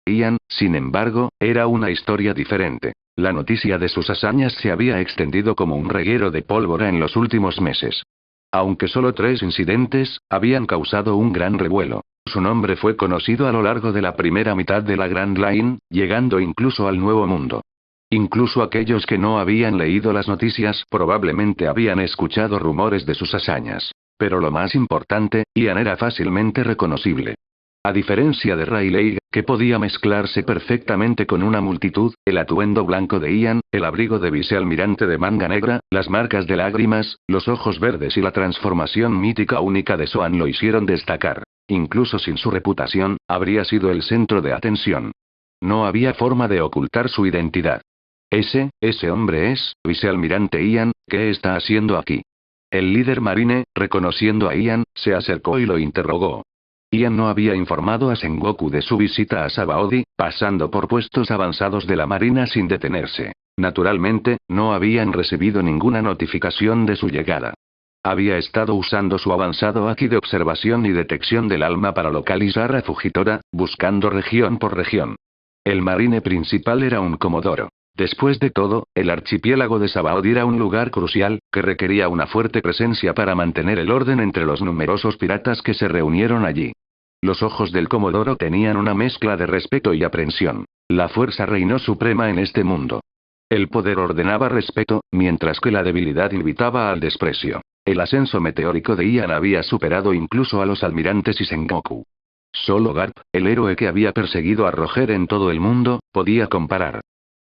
Ian, sin embargo, era una historia diferente. La noticia de sus hazañas se había extendido como un reguero de pólvora en los últimos meses. Aunque solo 3 incidentes habían causado un gran revuelo, su nombre fue conocido a lo largo de la primera mitad de la Grand Line, llegando incluso al Nuevo Mundo. Incluso aquellos que no habían leído las noticias probablemente habían escuchado rumores de sus hazañas. Pero lo más importante, Ian era fácilmente reconocible. A diferencia de Rayleigh, que podía mezclarse perfectamente con una multitud, el atuendo blanco de Ian, el abrigo de vicealmirante de manga negra, las marcas de lágrimas, los ojos verdes y la transformación mítica única de Soan lo hicieron destacar. Incluso sin su reputación, habría sido el centro de atención. No había forma de ocultar su identidad. Ese hombre es, vicealmirante Ian, ¿qué está haciendo aquí? El líder marine, reconociendo a Ian, se acercó y lo interrogó. Ian no había informado a Sengoku de su visita a Sabaody, pasando por puestos avanzados de la marina sin detenerse. Naturalmente, no habían recibido ninguna notificación de su llegada. Había estado usando su avanzado Haki de observación y detección del alma para localizar a Fujitora, buscando región por región. El marine principal era un comodoro. Después de todo, el archipiélago de Sabaody era un lugar crucial, que requería una fuerte presencia para mantener el orden entre los numerosos piratas que se reunieron allí. Los ojos del comodoro tenían una mezcla de respeto y aprensión. La fuerza reinó suprema en este mundo. El poder ordenaba respeto, mientras que la debilidad invitaba al desprecio. El ascenso meteórico de Ian había superado incluso a los almirantes y Sengoku. Solo Garp, el héroe que había perseguido a Roger en todo el mundo, podía comparar.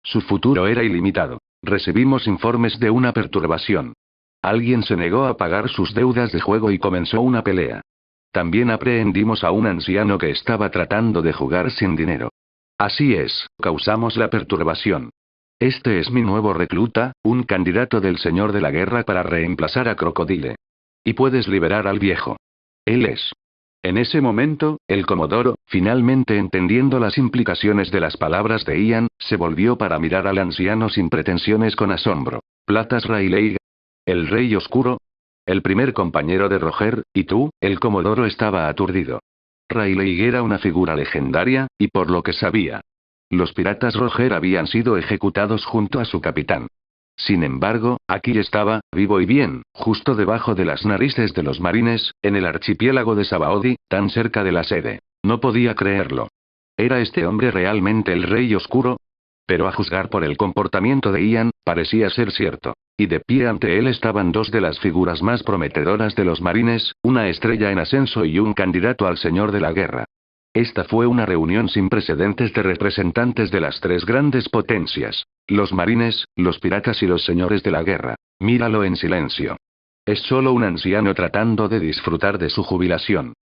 Su futuro era ilimitado. Recibimos informes de una perturbación. Alguien se negó a pagar sus deudas de juego y comenzó una pelea. También aprehendimos a un anciano que estaba tratando de jugar sin dinero. Así es, causamos la perturbación. Este es mi nuevo recluta, un candidato del señor de la guerra para reemplazar a Crocodile. Y puedes liberar al viejo. Él es. En ese momento, el comodoro, finalmente entendiendo las implicaciones de las palabras de Ian, se volvió para mirar al anciano sin pretensiones con asombro. ¿Platas Rayleigh? ¿El rey oscuro? El primer compañero de Roger, y tú, el comodoro estaba aturdido. Rayleigh era una figura legendaria, y por lo que sabía, los piratas Roger habían sido ejecutados junto a su capitán. Sin embargo, aquí estaba, vivo y bien, justo debajo de las narices de los marines, en el archipiélago de Sabaody, tan cerca de la sede. No podía creerlo. ¿Era este hombre realmente el rey oscuro? Pero a juzgar por el comportamiento de Ian, parecía ser cierto. Y de pie ante él estaban dos de las figuras más prometedoras de los marines, una estrella en ascenso y un candidato al señor de la guerra. Esta fue una reunión sin precedentes de representantes de las tres grandes potencias. Los marines, los piratas y los señores de la guerra. Míralo en silencio. Es solo un anciano tratando de disfrutar de su jubilación.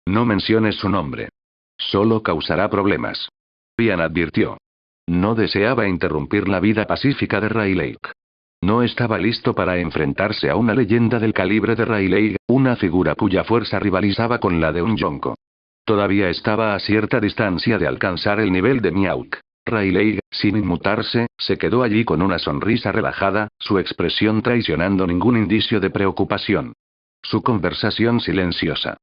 No menciones su nombre. Solo causará problemas. Ian advirtió. No deseaba interrumpir la vida pacífica de Rayleigh. No estaba listo para enfrentarse a una leyenda del calibre de Rayleigh, una figura cuya fuerza rivalizaba con la de un Yonko. Todavía estaba a cierta distancia de alcanzar el nivel de Mihawk. Rayleigh, sin inmutarse, se quedó allí con una sonrisa relajada, su expresión traicionando ningún indicio de preocupación. Su conversación silenciosa.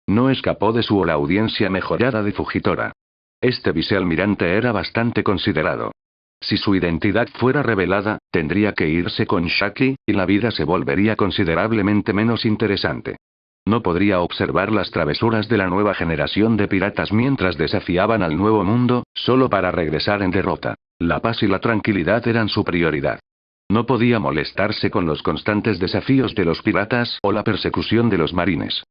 No escapó de su la audiencia mejorada de Fujitora. Este vicealmirante era bastante considerado. Si su identidad fuera revelada, tendría que irse con Shaki, y la vida se volvería considerablemente menos interesante. No podría observar las travesuras de la nueva generación de piratas mientras desafiaban al nuevo mundo, solo para regresar en derrota. La paz y la tranquilidad eran su prioridad. No podía molestarse con los constantes desafíos de los piratas o la persecución de los marines.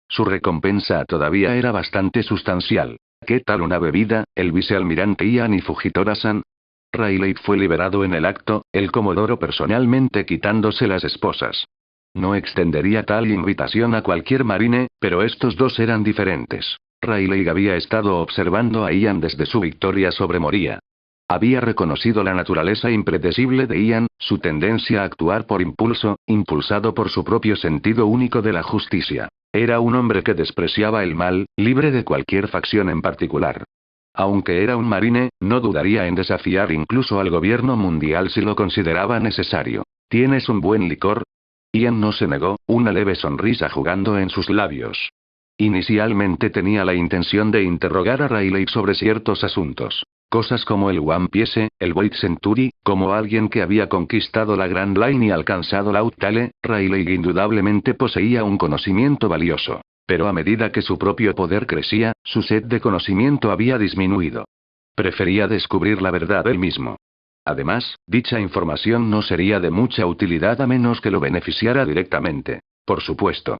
Su recompensa todavía era bastante sustancial. ¿Qué tal una bebida, el vicealmirante Ian y Fujitora-san? Rayleigh fue liberado en el acto, el comodoro personalmente quitándose las esposas. No extendería tal invitación a cualquier marine, pero estos dos eran diferentes. Rayleigh había estado observando a Ian desde su victoria sobre Moria. Había reconocido la naturaleza impredecible de Ian, su tendencia a actuar por impulso, impulsado por su propio sentido único de la justicia. Era un hombre que despreciaba el mal, libre de cualquier facción en particular. Aunque era un marine, no dudaría en desafiar incluso al gobierno mundial si lo consideraba necesario. ¿Tienes un buen licor? Ian no se negó, una leve sonrisa jugando en sus labios. Inicialmente tenía la intención de interrogar a Rayleigh sobre ciertos asuntos. Cosas como el One Piece, el Void Century, como alguien que había conquistado la Grand Line y alcanzado la Outale, Rayleigh indudablemente poseía un conocimiento valioso. Pero a medida que su propio poder crecía, su sed de conocimiento había disminuido. Prefería descubrir la verdad él mismo. Además, dicha información no sería de mucha utilidad a menos que lo beneficiara directamente. Por supuesto.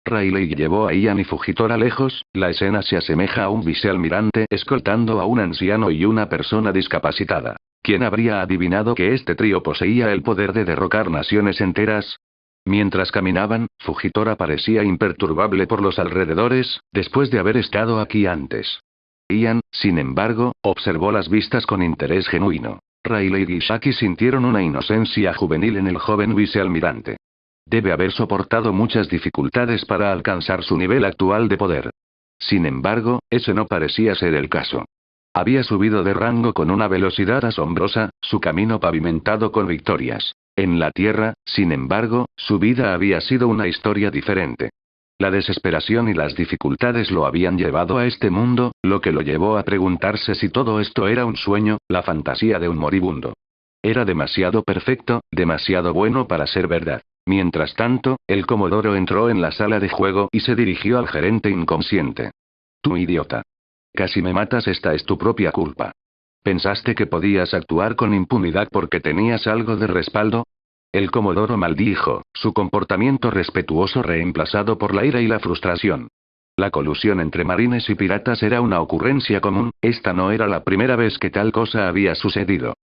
Rayleigh llevó a Ian y Fujitora lejos, la escena se asemeja a un vicealmirante escoltando a un anciano y una persona discapacitada. ¿Quién habría adivinado que este trío poseía el poder de derrocar naciones enteras? Mientras caminaban, Fujitora parecía imperturbable por los alrededores, después de haber estado aquí antes. Ian, sin embargo, observó las vistas con interés genuino. Rayleigh y Shaki sintieron una inocencia juvenil en el joven vicealmirante. Debe haber soportado muchas dificultades para alcanzar su nivel actual de poder. Sin embargo, ese no parecía ser el caso. Había subido de rango con una velocidad asombrosa, su camino pavimentado con victorias. En la Tierra, sin embargo, su vida había sido una historia diferente. La desesperación y las dificultades lo habían llevado a este mundo, lo que lo llevó a preguntarse si todo esto era un sueño, la fantasía de un moribundo. Era demasiado perfecto, demasiado bueno para ser verdad. Mientras tanto, el comodoro entró en la sala de juego y se dirigió al gerente inconsciente. Tú idiota. Casi me matas, esta es tu propia culpa. ¿Pensaste que podías actuar con impunidad porque tenías algo de respaldo? El comodoro maldijo, su comportamiento respetuoso reemplazado por la ira y la frustración. La colusión entre marines y piratas era una ocurrencia común, esta no era la primera vez que tal cosa había sucedido.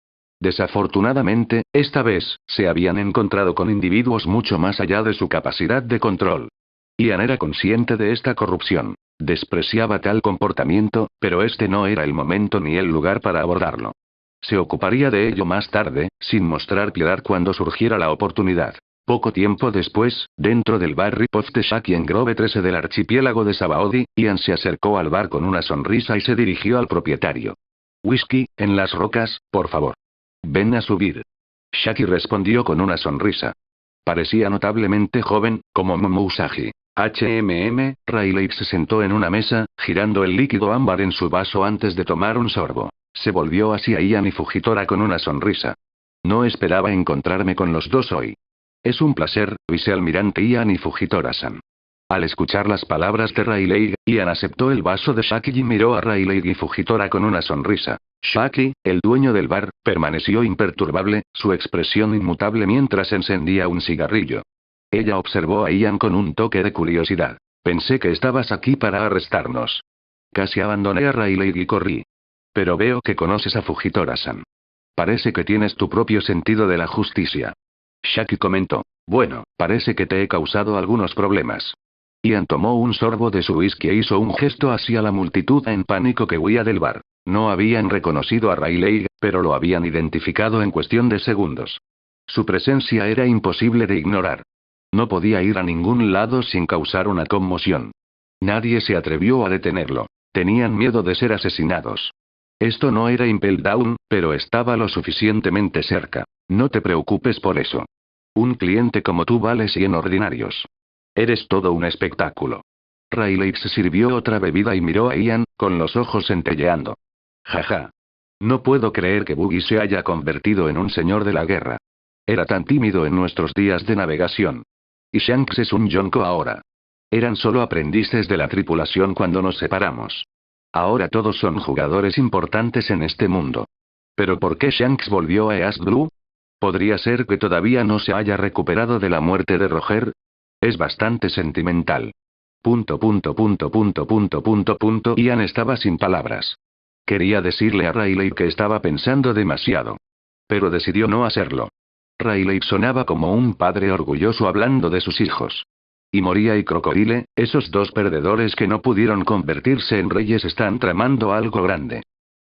Desafortunadamente, esta vez, se habían encontrado con individuos mucho más allá de su capacidad de control. Ian era consciente de esta corrupción. Despreciaba tal comportamiento, pero este no era el momento ni el lugar para abordarlo. Se ocuparía de ello más tarde, sin mostrar piedad cuando surgiera la oportunidad. Poco tiempo después, dentro del bar Ripoff de Shaki en Grove 13 del archipiélago de Sabaody, Ian se acercó al bar con una sonrisa y se dirigió al propietario. Whisky, en las rocas, por favor. Ven a subir. Shaki respondió con una sonrisa. Parecía notablemente joven, como Momo Usagi. Rayleigh se sentó en una mesa, girando el líquido ámbar en su vaso antes de tomar un sorbo. Se volvió hacia Ian y Fujitora con una sonrisa. No esperaba encontrarme con los dos hoy. Es un placer, vicealmirante Ian y Fujitora-san. Al escuchar las palabras de Rayleigh, Ian aceptó el vaso de Shaki y miró a Rayleigh y Fujitora con una sonrisa. Shaki, el dueño del bar, permaneció imperturbable, su expresión inmutable mientras encendía un cigarrillo. Ella observó a Ian con un toque de curiosidad. Pensé que estabas aquí para arrestarnos. Casi abandoné a Rayleigh y corrí. Pero veo que conoces a Fujitora-san. Parece que tienes tu propio sentido de la justicia. Shaki comentó. Bueno, parece que te he causado algunos problemas. Ian tomó un sorbo de su whisky e hizo un gesto hacia la multitud en pánico que huía del bar. No habían reconocido a Rayleigh, pero lo habían identificado en cuestión de segundos. Su presencia era imposible de ignorar. No podía ir a ningún lado sin causar una conmoción. Nadie se atrevió a detenerlo. Tenían miedo de ser asesinados. Esto no era Impel Down, pero estaba lo suficientemente cerca. No te preocupes por eso. Un cliente como tú vale 100 ordinarios. Eres todo un espectáculo. Rayleigh se sirvió otra bebida y miró a Ian, con los ojos centelleando. Jaja. No puedo creer que Buggy se haya convertido en un señor de la guerra. Era tan tímido en nuestros días de navegación. Y Shanks es un yonko ahora. Eran solo aprendices de la tripulación cuando nos separamos. Ahora todos son jugadores importantes en este mundo. ¿Pero por qué Shanks volvió a East Blue? ¿Podría ser que todavía no se haya recuperado de la muerte de Roger? Es bastante sentimental. Ian estaba sin palabras. Quería decirle a Rayleigh que estaba pensando demasiado. Pero decidió no hacerlo. Rayleigh sonaba como un padre orgulloso hablando de sus hijos. Y Moria y Crocodile, esos dos perdedores que no pudieron convertirse en reyes, están tramando algo grande.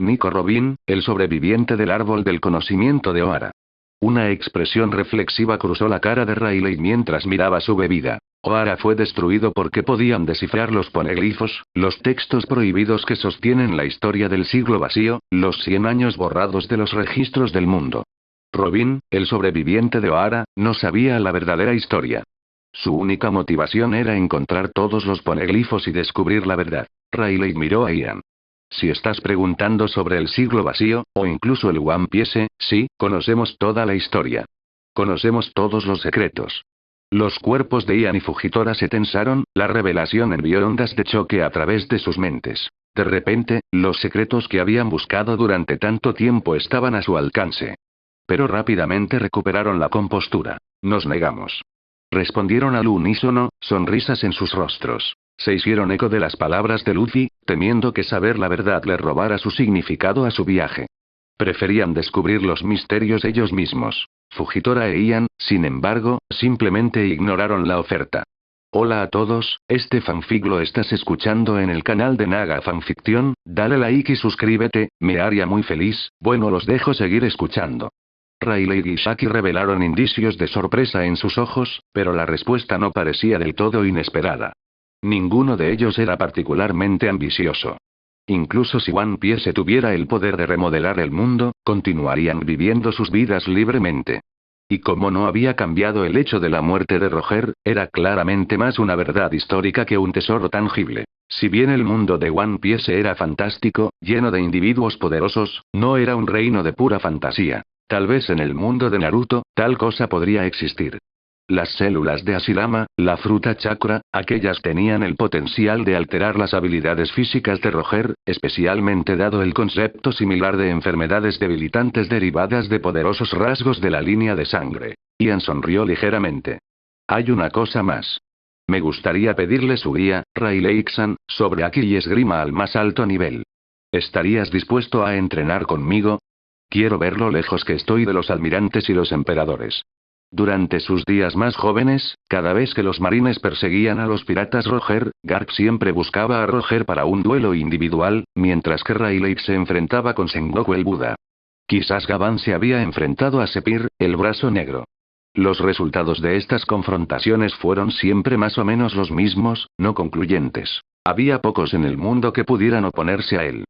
Nico Robin, el sobreviviente del árbol del conocimiento de Ohara. Una expresión reflexiva cruzó la cara de Rayleigh mientras miraba su bebida. Ohara fue destruido porque podían descifrar los poneglifos, los textos prohibidos que sostienen la historia del siglo vacío, los 100 años borrados de los registros del mundo. Robin, el sobreviviente de Ohara, no sabía la verdadera historia. Su única motivación era encontrar todos los poneglifos y descubrir la verdad. Rayleigh miró a Ian. Si estás preguntando sobre el siglo vacío, o incluso el One Piece, sí, conocemos toda la historia. Conocemos todos los secretos. Los cuerpos de Ian y Fujitora se tensaron, la revelación envió ondas de choque a través de sus mentes. De repente, los secretos que habían buscado durante tanto tiempo estaban a su alcance. Pero rápidamente recuperaron la compostura. Nos negamos. Respondieron al unísono, sonrisas en sus rostros. Se hicieron eco de las palabras de Luffy, temiendo que saber la verdad le robara su significado a su viaje. Preferían descubrir los misterios ellos mismos. Fujitora e Ian, sin embargo, simplemente ignoraron la oferta. Hola a todos, este fanfic lo estás escuchando en el canal de Naga Fanfiction, dale like y suscríbete, me haría muy feliz. Bueno, los dejo seguir escuchando. Rayleigh y Shaki revelaron indicios de sorpresa en sus ojos, pero la respuesta no parecía del todo inesperada. Ninguno de ellos era particularmente ambicioso. Incluso si One Piece tuviera el poder de remodelar el mundo, continuarían viviendo sus vidas libremente. Y como no había cambiado el hecho de la muerte de Roger, era claramente más una verdad histórica que un tesoro tangible. Si bien el mundo de One Piece era fantástico, lleno de individuos poderosos, no era un reino de pura fantasía. Tal vez en el mundo de Naruto, tal cosa podría existir. Las células de Hashirama, la fruta chakra, aquellas tenían el potencial de alterar las habilidades físicas de Roger, especialmente dado el concepto similar de enfermedades debilitantes derivadas de poderosos rasgos de la línea de sangre. Ian sonrió ligeramente. Hay una cosa más. Me gustaría pedirle su guía, Rayleigh-san, sobre Haki y esgrima al más alto nivel. ¿Estarías dispuesto a entrenar conmigo? Quiero ver lo lejos que estoy de los almirantes y los emperadores. Durante sus días más jóvenes, cada vez que los marines perseguían a los piratas Roger, Garp siempre buscaba a Roger para un duelo individual, mientras que Rayleigh se enfrentaba con Sengoku el Buda. Quizás Gavan se había enfrentado a Sepir, el brazo negro. Los resultados de estas confrontaciones fueron siempre más o menos los mismos, no concluyentes. Había pocos en el mundo que pudieran oponerse a él.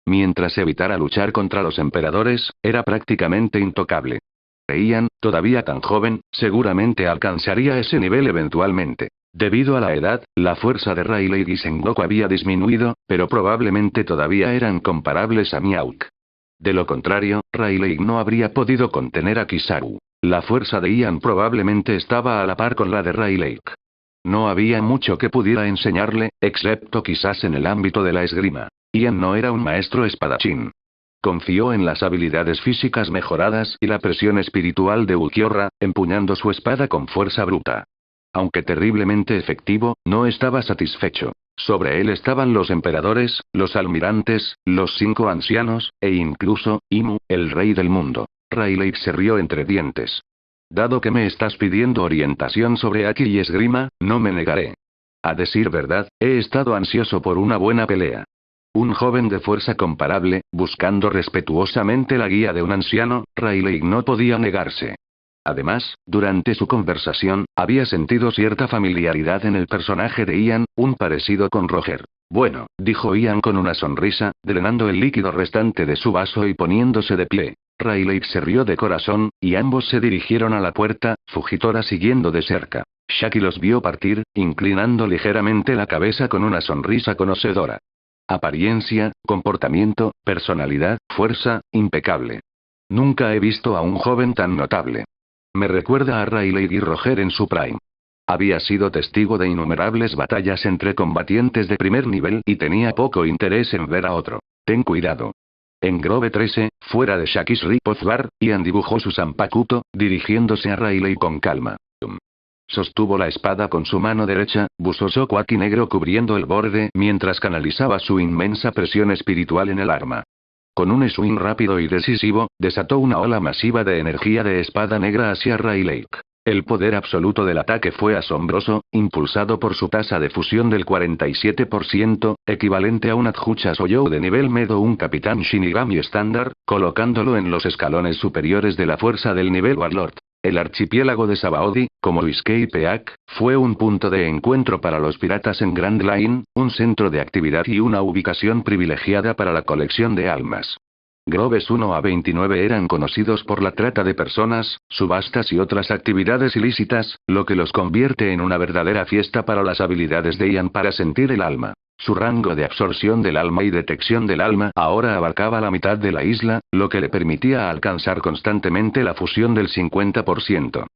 Mientras evitara luchar contra los emperadores, era prácticamente intocable. Ian, todavía tan joven, seguramente alcanzaría ese nivel eventualmente. Debido a la edad, la fuerza de Rayleigh y Sengoku había disminuido, pero probablemente todavía eran comparables a Mihawk. De lo contrario, Rayleigh no habría podido contener a Kizaru. La fuerza de Ian probablemente estaba a la par con la de Rayleigh. No había mucho que pudiera enseñarle, excepto quizás en el ámbito de la esgrima. Ian no era un maestro espadachín. Confió en las habilidades físicas mejoradas y la presión espiritual de Ulquiorra, empuñando su espada con fuerza bruta. Aunque terriblemente efectivo, no estaba satisfecho. Sobre él estaban los emperadores, los almirantes, los 5 ancianos, e incluso, Imu, el rey del mundo. Rayleigh se rió entre dientes. Dado que me estás pidiendo orientación sobre Haki y esgrima, no me negaré. A decir verdad, he estado ansioso por una buena pelea. Un joven de fuerza comparable, buscando respetuosamente la guía de un anciano, Rayleigh no podía negarse. Además, durante su conversación, había sentido cierta familiaridad en el personaje de Ian, un parecido con Roger. Bueno, dijo Ian con una sonrisa, drenando el líquido restante de su vaso y poniéndose de pie. Rayleigh se rió de corazón, y ambos se dirigieron a la puerta, Fujitora siguiendo de cerca. Shaki los vio partir, inclinando ligeramente la cabeza con una sonrisa conocedora. Apariencia, comportamiento, personalidad, fuerza, impecable. Nunca he visto a un joven tan notable. Me recuerda a Rayleigh y Roger en su prime. Había sido testigo de innumerables batallas entre combatientes de primer nivel y tenía poco interés en ver a otro. Ten cuidado. En Grove 13, fuera de Shaki's Ripoff Bar, Ian dibujó su Zanpakuto, dirigiéndose a Rayleigh con calma. Sostuvo la espada con su mano derecha, Busoshoku Haki negro cubriendo el borde mientras canalizaba su inmensa presión espiritual en el arma. Con un swing rápido y decisivo, desató una ola masiva de energía de espada negra hacia Rayleigh. El poder absoluto del ataque fue asombroso, impulsado por su tasa de fusión del 47%, equivalente a un Adhucha Soyou de nivel medio, un capitán Shinigami estándar, colocándolo en los escalones superiores de la fuerza del nivel Warlord. El archipiélago de Sabaody, como Whiskey Peak, fue un punto de encuentro para los piratas en Grand Line, un centro de actividad y una ubicación privilegiada para la colección de almas. Groves 1 a 29 eran conocidos por la trata de personas, subastas y otras actividades ilícitas, lo que los convierte en una verdadera fiesta para las habilidades de Ian para sentir el alma. Su rango de absorción del alma y detección del alma ahora abarcaba la mitad de la isla, lo que le permitía alcanzar constantemente la fusión del 50%.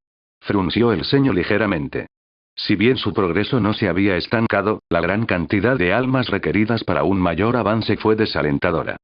Frunció el ceño ligeramente. Si bien su progreso no se había estancado, la gran cantidad de almas requeridas para un mayor avance fue desalentadora.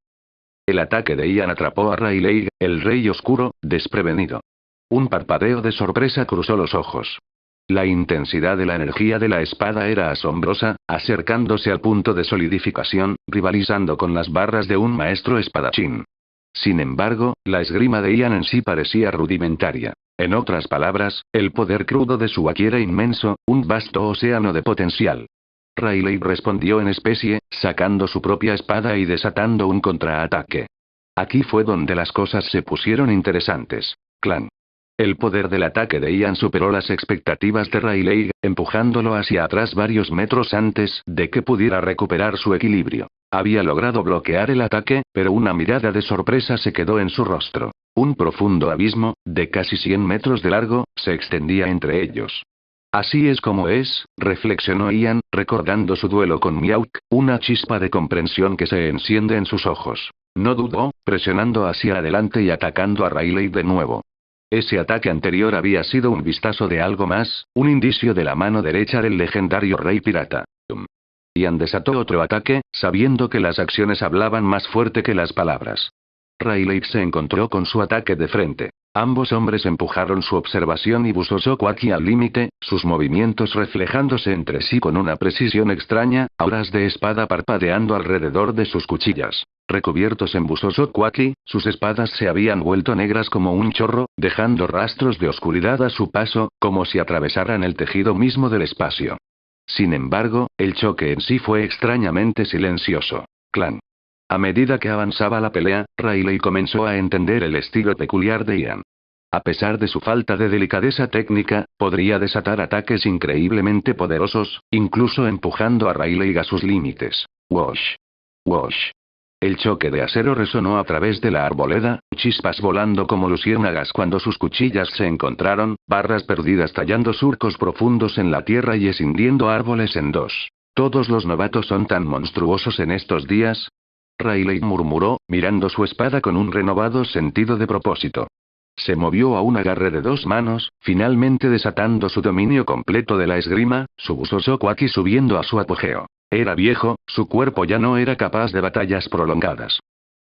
El ataque de Ian atrapó a Rayleigh, el Rey Oscuro, desprevenido. Un parpadeo de sorpresa cruzó los ojos. La intensidad de la energía de la espada era asombrosa, acercándose al punto de solidificación, rivalizando con las barras de un maestro espadachín. Sin embargo, la esgrima de Ian en sí parecía rudimentaria. En otras palabras, el poder crudo de su Aki era inmenso, un vasto océano de potencial. Rayleigh respondió en especie, sacando su propia espada y desatando un contraataque. Aquí fue donde las cosas se pusieron interesantes. Clan. El poder del ataque de Ian superó las expectativas de Rayleigh, empujándolo hacia atrás varios metros antes de que pudiera recuperar su equilibrio. Había logrado bloquear el ataque, pero una mirada de sorpresa se quedó en su rostro. Un profundo abismo, de casi 100 metros de largo, se extendía entre ellos. Así es como es, reflexionó Ian, recordando su duelo con Miauk, una chispa de comprensión que se enciende en sus ojos. No dudó, presionando hacia adelante y atacando a Rayleigh de nuevo. Ese ataque anterior había sido un vistazo de algo más, un indicio de la mano derecha del legendario rey pirata. Ian desató otro ataque, sabiendo que las acciones hablaban más fuerte que las palabras. Rayleigh se encontró con su ataque de frente. Ambos hombres empujaron su observación y Bushoku Aki al límite, sus movimientos reflejándose entre sí con una precisión extraña, auras de espada parpadeando alrededor de sus cuchillas. Recubiertos en Bushoku Aki, sus espadas se habían vuelto negras como un chorro, dejando rastros de oscuridad a su paso, como si atravesaran el tejido mismo del espacio. Sin embargo, el choque en sí fue extrañamente silencioso. Clan. A medida que avanzaba la pelea, Rayleigh comenzó a entender el estilo peculiar de Ian. A pesar de su falta de delicadeza técnica, podría desatar ataques increíblemente poderosos, incluso empujando a Rayleigh a sus límites. Wosh. Wosh. El choque de acero resonó a través de la arboleda, chispas volando como luciérnagas cuando sus cuchillas se encontraron, barras perdidas tallando surcos profundos en la tierra y escindiendo árboles en dos. ¿Todos los novatos son tan monstruosos en estos días? Rayleigh murmuró, mirando su espada con un renovado sentido de propósito. Se movió a un agarre de 2 manos, finalmente desatando su dominio completo de la esgrima, su Bushoku Aki subiendo a su apogeo. Era viejo, su cuerpo ya no era capaz de batallas prolongadas.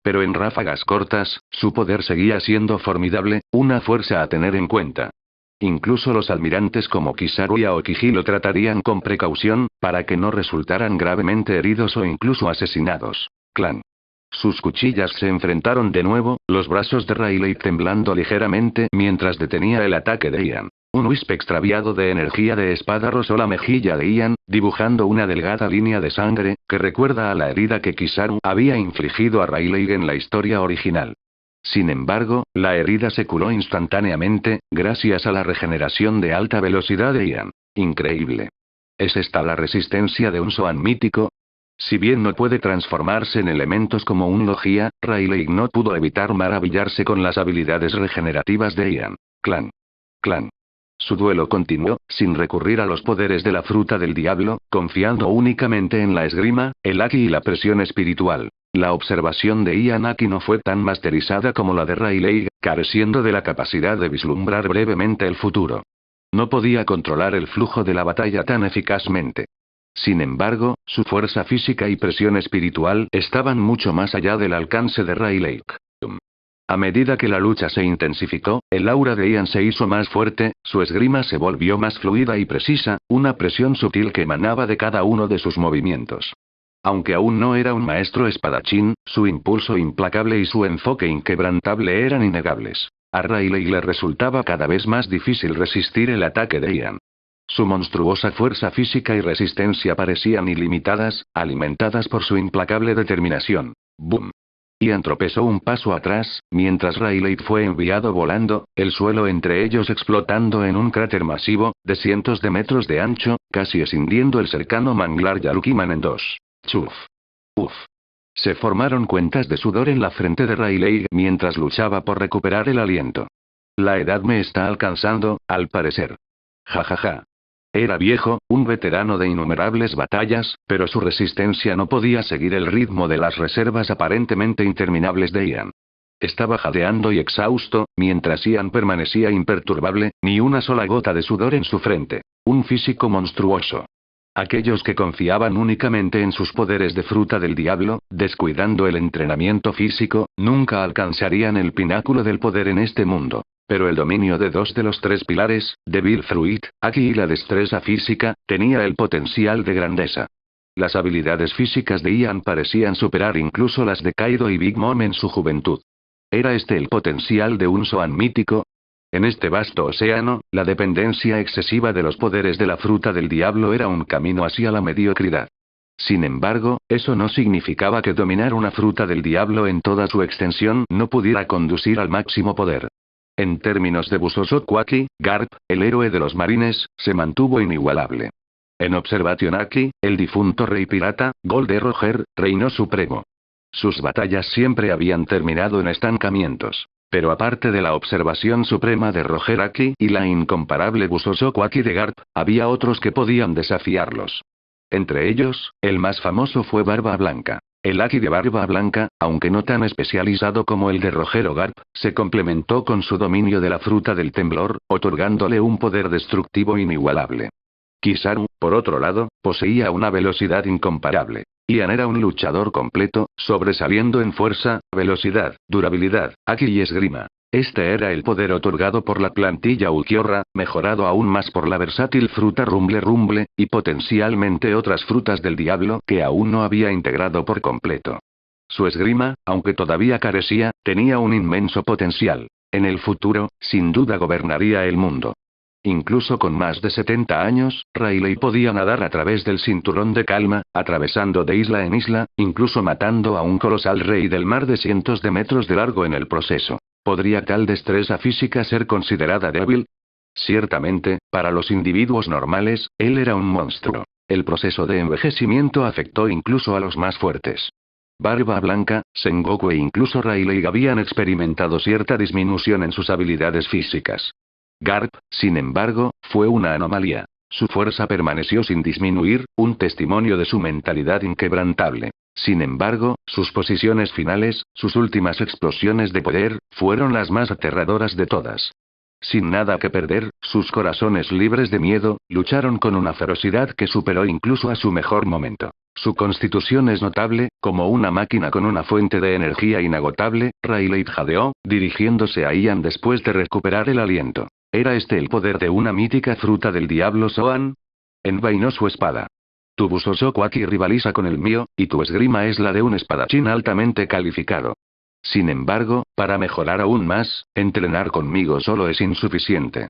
Pero en ráfagas cortas, su poder seguía siendo formidable, una fuerza a tener en cuenta. Incluso los almirantes como Kizaru y Aokiji lo tratarían con precaución, para que no resultaran gravemente heridos o incluso asesinados. Clan. Sus cuchillas se enfrentaron de nuevo, los brazos de Rayleigh temblando ligeramente mientras detenía el ataque de Ian. Un wisp extraviado de energía de espada rozó la mejilla de Ian, dibujando una delgada línea de sangre, que recuerda a la herida que Kizaru había infligido a Rayleigh en la historia original. Sin embargo, la herida se curó instantáneamente, gracias a la regeneración de alta velocidad de Ian. Increíble. ¿Es esta la resistencia de un Zoan mítico? Si bien no puede transformarse en elementos como un Logia, Rayleigh no pudo evitar maravillarse con las habilidades regenerativas de Ian. Clan. Clan. Su duelo continuó, sin recurrir a los poderes de la fruta del diablo, confiando únicamente en la esgrima, el Aki y la presión espiritual. La observación de Ian Aki no fue tan masterizada como la de Rayleigh, careciendo de la capacidad de vislumbrar brevemente el futuro. No podía controlar el flujo de la batalla tan eficazmente. Sin embargo, su fuerza física y presión espiritual estaban mucho más allá del alcance de Rayleigh. A medida que la lucha se intensificó, el aura de Ian se hizo más fuerte, su esgrima se volvió más fluida y precisa, una presión sutil que emanaba de cada uno de sus movimientos. Aunque aún no era un maestro espadachín, su impulso implacable y su enfoque inquebrantable eran innegables. A Rayleigh le resultaba cada vez más difícil resistir el ataque de Ian. Su monstruosa fuerza física y resistencia parecían ilimitadas, alimentadas por su implacable determinación. ¡Bum! Ian tropezó un paso atrás, mientras Rayleigh fue enviado volando, el suelo entre ellos explotando en un cráter masivo, de cientos de metros de ancho, casi escindiendo el cercano manglar Yarukiman en dos. ¡Chuf! ¡Uf! Se formaron cuentas de sudor en la frente de Rayleigh mientras luchaba por recuperar el aliento. La edad me está alcanzando, al parecer. Jajaja. Era viejo, un veterano de innumerables batallas, pero su resistencia no podía seguir el ritmo de las reservas aparentemente interminables de Ian. Estaba jadeando y exhausto, mientras Ian permanecía imperturbable, ni una sola gota de sudor en su frente. Un físico monstruoso. Aquellos que confiaban únicamente en sus poderes de fruta del diablo, descuidando el entrenamiento físico, nunca alcanzarían el pináculo del poder en este mundo. Pero el dominio de 2 de los 3 pilares, Devil Fruit, Aki y la destreza física, tenía el potencial de grandeza. Las habilidades físicas de Ian parecían superar incluso las de Kaido y Big Mom en su juventud. ¿Era este el potencial de un Zoan mítico? En este vasto océano, la dependencia excesiva de los poderes de la fruta del diablo era un camino hacia la mediocridad. Sin embargo, eso no significaba que dominar una fruta del diablo en toda su extensión no pudiera conducir al máximo poder. En términos de Busozokwaki, Garp, el héroe de los marines, se mantuvo inigualable. En Observationaki, el difunto rey pirata, Golde Roger, reinó supremo. Sus batallas siempre habían terminado en estancamientos. Pero aparte de la observación suprema de Roger Aki y la incomparable Busozokwaki de Garp, había otros que podían desafiarlos. Entre ellos, el más famoso fue Barba Blanca. El Aki de Barba Blanca, aunque no tan especializado como el de Roger o Garp, se complementó con su dominio de la fruta del temblor, otorgándole un poder destructivo inigualable. Kizaru, por otro lado, poseía una velocidad incomparable. Ian era un luchador completo, sobresaliendo en fuerza, velocidad, durabilidad, Aki y esgrima. Este era el poder otorgado por la plantilla Ulquiorra, mejorado aún más por la versátil fruta Rumble Rumble, y potencialmente otras frutas del diablo que aún no había integrado por completo. Su esgrima, aunque todavía carecía, tenía un inmenso potencial. En el futuro, sin duda gobernaría el mundo. Incluso con más de 70 años, Rayleigh podía nadar a través del cinturón de calma, atravesando de isla en isla, incluso matando a un colosal rey del mar de cientos de metros de largo en el proceso. ¿Podría tal destreza física ser considerada débil? Ciertamente, para los individuos normales, él era un monstruo. El proceso de envejecimiento afectó incluso a los más fuertes. Barba Blanca, Sengoku e incluso Rayleigh habían experimentado cierta disminución en sus habilidades físicas. Garp, sin embargo, fue una anomalía. Su fuerza permaneció sin disminuir, un testimonio de su mentalidad inquebrantable. Sin embargo, sus posiciones finales, sus últimas explosiones de poder, fueron las más aterradoras de todas. Sin nada que perder, sus corazones libres de miedo, lucharon con una ferocidad que superó incluso a su mejor momento. Su constitución es notable, como una máquina con una fuente de energía inagotable. Rayleigh jadeó, dirigiéndose a Ian después de recuperar el aliento. ¿Era este el poder de una mítica fruta del diablo Zoan? Envainó su espada. Tu Busozokwaki rivaliza con el mío, y tu esgrima es la de un espadachín altamente calificado. Sin embargo, para mejorar aún más, entrenar conmigo solo es insuficiente.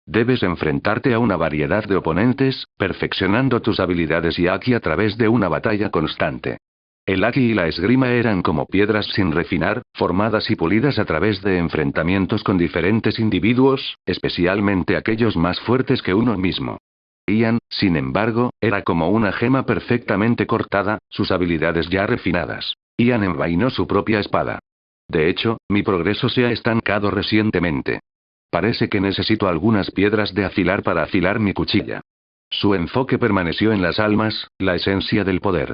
Debes enfrentarte a una variedad de oponentes, perfeccionando tus habilidades y Aki a través de una batalla constante. El Aki y la esgrima eran como piedras sin refinar, formadas y pulidas a través de enfrentamientos con diferentes individuos, especialmente aquellos más fuertes que uno mismo. Ian, sin embargo, era como una gema perfectamente cortada, sus habilidades ya refinadas. Ian envainó su propia espada. De hecho, mi progreso se ha estancado recientemente. Parece que necesito algunas piedras de afilar para afilar mi cuchilla. Su enfoque permaneció en las almas, la esencia del poder.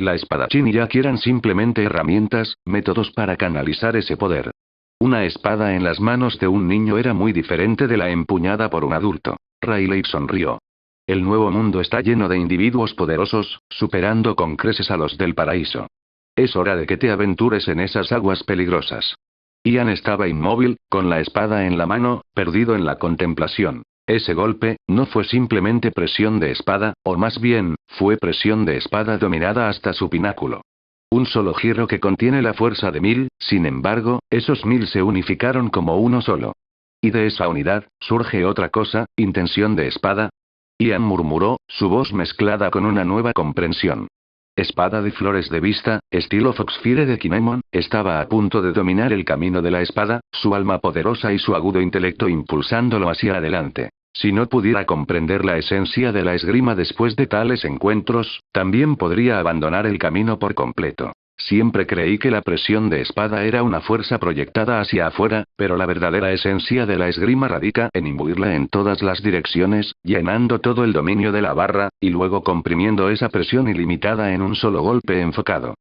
La espadachín y Aki eran simplemente herramientas, métodos para canalizar ese poder. Una espada en las manos de un niño era muy diferente de la empuñada por un adulto. Rayleigh sonrió. El nuevo mundo está lleno de individuos poderosos, superando con creces a los del paraíso. Es hora de que te aventures en esas aguas peligrosas. Ian estaba inmóvil, con la espada en la mano, perdido en la contemplación. Ese golpe, no fue simplemente presión de espada, o más bien, fue presión de espada dominada hasta su pináculo. Un solo giro que contiene la fuerza de 1000, sin embargo, esos 1000 se unificaron como uno solo. Y de esa unidad, surge otra cosa, intención de espada. Ian murmuró, su voz mezclada con una nueva comprensión. Espada de flores de vista, estilo Foxfire de Kinemon, estaba a punto de dominar el camino de la espada, su alma poderosa y su agudo intelecto impulsándolo hacia adelante. Si no pudiera comprender la esencia de la esgrima después de tales encuentros, también podría abandonar el camino por completo. Siempre creí que la presión de espada era una fuerza proyectada hacia afuera, pero la verdadera esencia de la esgrima radica en imbuirla en todas las direcciones, llenando todo el dominio de la barra, y luego comprimiendo esa presión ilimitada en un solo golpe enfocado.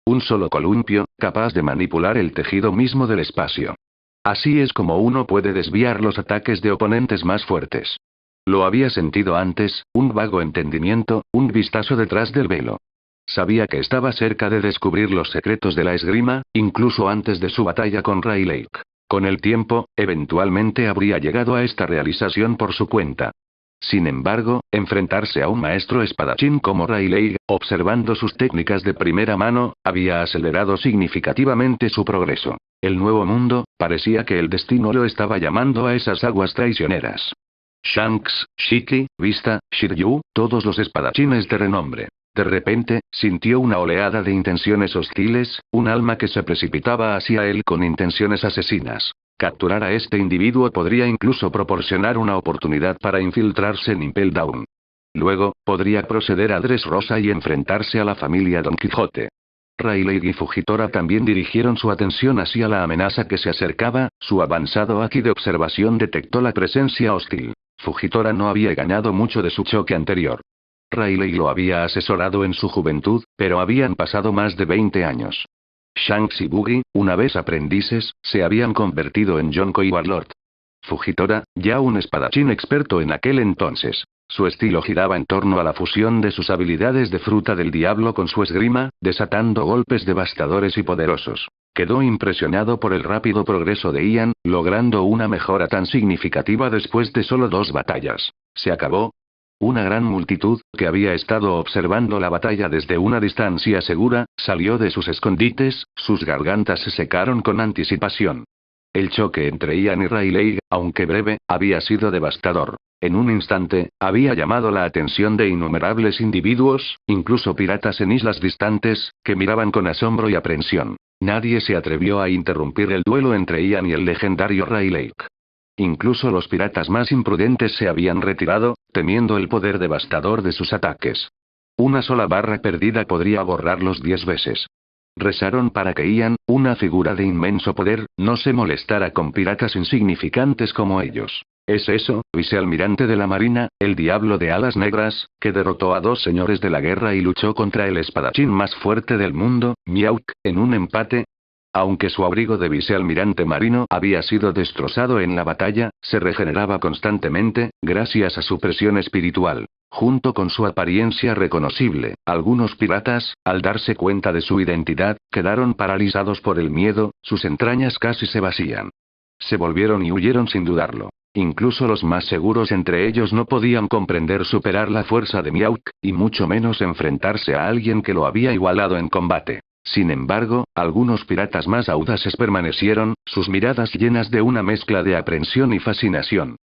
Un solo columpio, capaz de manipular el tejido mismo del espacio. Así es como uno puede desviar los ataques de oponentes más fuertes. Lo había sentido antes, un vago entendimiento, un vistazo detrás del velo. Sabía que estaba cerca de descubrir los secretos de la esgrima, incluso antes de su batalla con Rayleigh. Con el tiempo, eventualmente habría llegado a esta realización por su cuenta. Sin embargo, enfrentarse a un maestro espadachín como Rayleigh, observando sus técnicas de primera mano, había acelerado significativamente su progreso. El nuevo mundo, parecía que el destino lo estaba llamando a esas aguas traicioneras. Shanks, Shiki, Vista, Shiryu, todos los espadachines de renombre. De repente, sintió una oleada de intenciones hostiles, un alma que se precipitaba hacia él con intenciones asesinas. Capturar a este individuo podría incluso proporcionar una oportunidad para infiltrarse en Impel Down. Luego, podría proceder a Dressrosa y enfrentarse a la familia Don Quijote. Rayleigh y Fujitora también dirigieron su atención hacia la amenaza que se acercaba, su avanzado haki de observación detectó la presencia hostil. Fujitora no había ganado mucho de su choque anterior. Rayleigh lo había asesorado en su juventud, pero habían pasado más de 20 años. Shanks y Buggy, una vez aprendices, se habían convertido en Yonko y Warlord. Fujitora, ya un espadachín experto en aquel entonces. Su estilo giraba en torno a la fusión de sus habilidades de fruta del diablo con su esgrima, desatando golpes devastadores y poderosos. Quedó impresionado por el rápido progreso de Ian, logrando una mejora tan significativa después de solo 2 batallas. ¿Se acabó? Una gran multitud, que había estado observando la batalla desde una distancia segura, salió de sus escondites, sus gargantas se secaron con anticipación. El choque entre Ian y Rayleigh, aunque breve, había sido devastador. En un instante, había llamado la atención de innumerables individuos, incluso piratas en islas distantes, que miraban con asombro y aprensión. Nadie se atrevió a interrumpir el duelo entre Ian y el legendario Rayleigh. Incluso los piratas más imprudentes se habían retirado, temiendo el poder devastador de sus ataques. Una sola barra perdida podría borrarlos 10 veces. Rezaron para que Ian, una figura de inmenso poder, no se molestara con piratas insignificantes como ellos. Es eso, vicealmirante de la Marina, el diablo de alas negras, que derrotó a 2 señores de la guerra y luchó contra el espadachín más fuerte del mundo, Miauk, en un empate. Aunque su abrigo de vicealmirante marino había sido destrozado en la batalla, se regeneraba constantemente, gracias a su presión espiritual. Junto con su apariencia reconocible, algunos piratas, al darse cuenta de su identidad, quedaron paralizados por el miedo, sus entrañas casi se vacían. Se volvieron y huyeron sin dudarlo. Incluso los más seguros entre ellos no podían comprender superar la fuerza de Miauk, y mucho menos enfrentarse a alguien que lo había igualado en combate. Sin embargo, algunos piratas más audaces permanecieron, sus miradas llenas de una mezcla de aprensión y fascinación.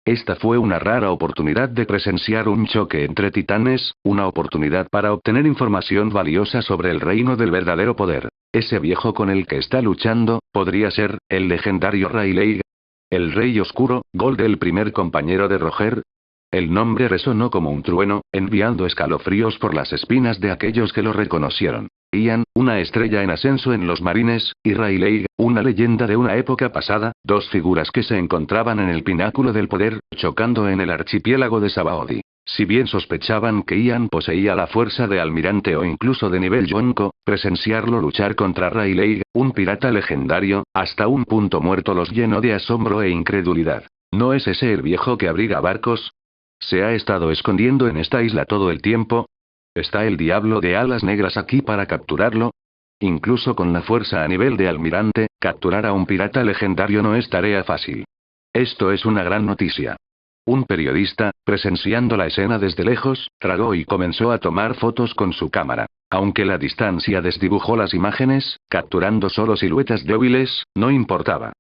Esta fue una rara oportunidad de presenciar un choque entre titanes, una oportunidad para obtener información valiosa sobre el reino del verdadero poder. Ese viejo con el que está luchando, podría ser, el legendario Rayleigh. El Rey Oscuro, Gold, el primer compañero de Roger. El nombre resonó como un trueno, enviando escalofríos por las espinas de aquellos que lo reconocieron. Ian, una estrella en ascenso en los marines, y Rayleigh, una leyenda de una época pasada, 2 figuras que se encontraban en el pináculo del poder, chocando en el archipiélago de Sabaody. Si bien sospechaban que Ian poseía la fuerza de almirante o incluso de nivel Yonko, presenciarlo luchar contra Rayleigh, un pirata legendario, hasta un punto muerto los llenó de asombro e incredulidad. ¿No es ese el viejo que abriga barcos? ¿Se ha estado escondiendo en esta isla todo el tiempo? ¿Está el diablo de alas negras aquí para capturarlo? Incluso con la fuerza a nivel de almirante, capturar a un pirata legendario no es tarea fácil. Esto es una gran noticia. Un periodista, presenciando la escena desde lejos, tragó y comenzó a tomar fotos con su cámara. Aunque la distancia desdibujó las imágenes, capturando solo siluetas débiles, no importaba.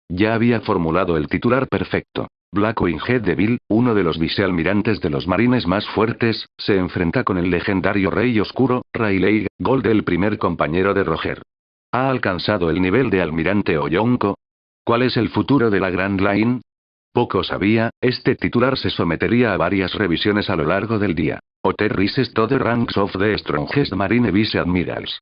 Ya había formulado el titular perfecto. Blackwing Head Devil, uno de los vicealmirantes de los marines más fuertes, se enfrenta con el legendario Rey Oscuro, Rayleigh Gold, el primer compañero de Roger. ¿Ha alcanzado el nivel de almirante o Yonko? ¿Cuál es el futuro de la Grand Line? Poco sabía, este titular se sometería a varias revisiones a lo largo del día. Otter rises to the ranks of the strongest marine vice admirals.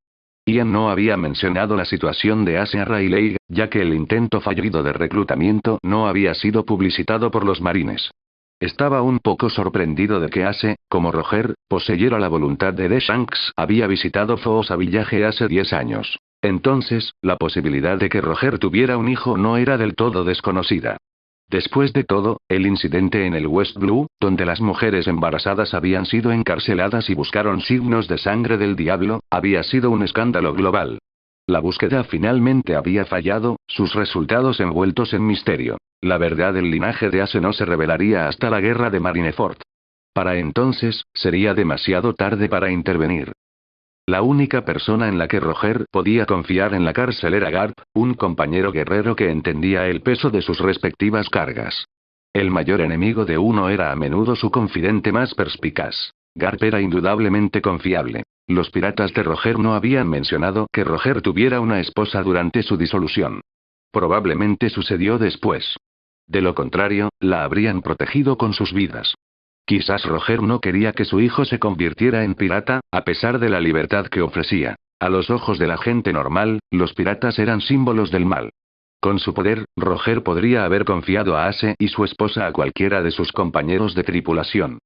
Ian no había mencionado la situación de Asia Rayleigh, ya que el intento fallido de reclutamiento no había sido publicitado por los marines. Estaba un poco sorprendido de que Ace, como Roger, poseyera la voluntad de Shanks, había visitado Fosa Village hace 10 años. Entonces, la posibilidad de que Roger tuviera un hijo no era del todo desconocida. Después de todo, el incidente en el West Blue, donde las mujeres embarazadas habían sido encarceladas y buscaron signos de sangre del diablo, había sido un escándalo global. La búsqueda finalmente había fallado, sus resultados envueltos en misterio. La verdad del linaje de Ace no se revelaría hasta la guerra de Marineford. Para entonces, sería demasiado tarde para intervenir. La única persona en la que Roger podía confiar en la cárcel era Garp, un compañero guerrero que entendía el peso de sus respectivas cargas. El mayor enemigo de uno era a menudo su confidente más perspicaz. Garp era indudablemente confiable. Los piratas de Roger no habían mencionado que Roger tuviera una esposa durante su disolución. Probablemente sucedió después. De lo contrario, la habrían protegido con sus vidas. Quizás Roger no quería que su hijo se convirtiera en pirata, a pesar de la libertad que ofrecía. A los ojos de la gente normal, los piratas eran símbolos del mal. Con su poder, Roger podría haber confiado a Ace y su esposa a cualquiera de sus compañeros de tripulación.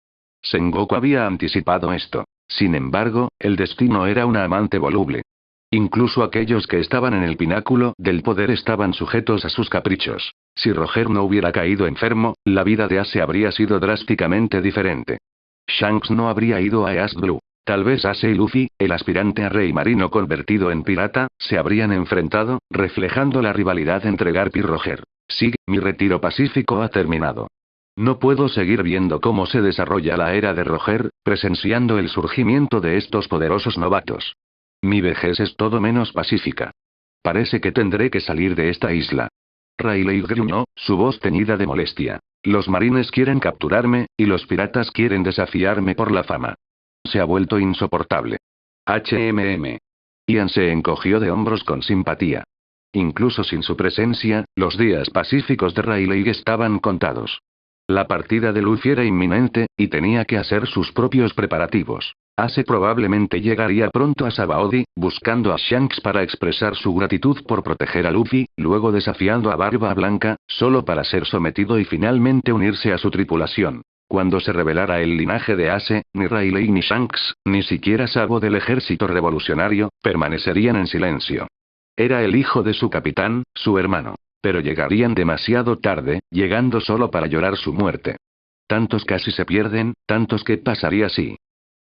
Sengoku había anticipado esto. Sin embargo, el destino era una amante voluble. Incluso aquellos que estaban en el pináculo del poder estaban sujetos a sus caprichos. Si Roger no hubiera caído enfermo, la vida de Ace habría sido drásticamente diferente. Shanks no habría ido a East Blue. Tal vez Ace y Luffy, el aspirante a rey marino convertido en pirata, se habrían enfrentado, reflejando la rivalidad entre Garp y Roger. Sí, mi retiro pacífico ha terminado. No puedo seguir viendo cómo se desarrolla la era de Roger, presenciando el surgimiento de estos poderosos novatos. Mi vejez es todo menos pacífica. Parece que tendré que salir de esta isla. Rayleigh gruñó, su voz teñida de molestia. Los marines quieren capturarme, y los piratas quieren desafiarme por la fama. Se ha vuelto insoportable. Ian se encogió de hombros con simpatía. Incluso sin su presencia, los días pacíficos de Rayleigh estaban contados. La partida de Luffy era inminente, y tenía que hacer sus propios preparativos. Ace probablemente llegaría pronto a Sabaody, buscando a Shanks para expresar su gratitud por proteger a Luffy, luego desafiando a Barba Blanca, solo para ser sometido y finalmente unirse a su tripulación. Cuando se revelara el linaje de Ace, ni Rayleigh ni Shanks, ni siquiera Sabo del ejército revolucionario, permanecerían en silencio. Era el hijo de su capitán, su hermano. Pero llegarían demasiado tarde, llegando solo para llorar su muerte. Tantos casi se pierden, tantos que pasaría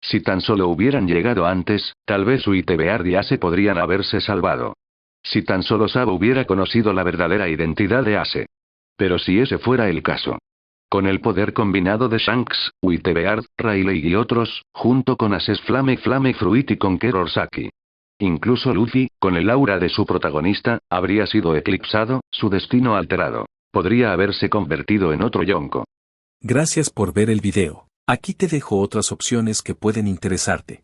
si tan solo hubieran llegado antes, tal vez Uitebeard y Ace podrían haberse salvado. Si tan solo Sabo hubiera conocido la verdadera identidad de Ace. Pero si ese fuera el caso. Con el poder combinado de Shanks, Uitebeard, Rayleigh y otros, junto con Aces Flame Fruit y Conqueror Saki. Incluso Luffy, con el aura de su protagonista, habría sido eclipsado, su destino alterado. Podría haberse convertido en otro Yonko. Gracias por ver el video. Aquí te dejo otras opciones que pueden interesarte.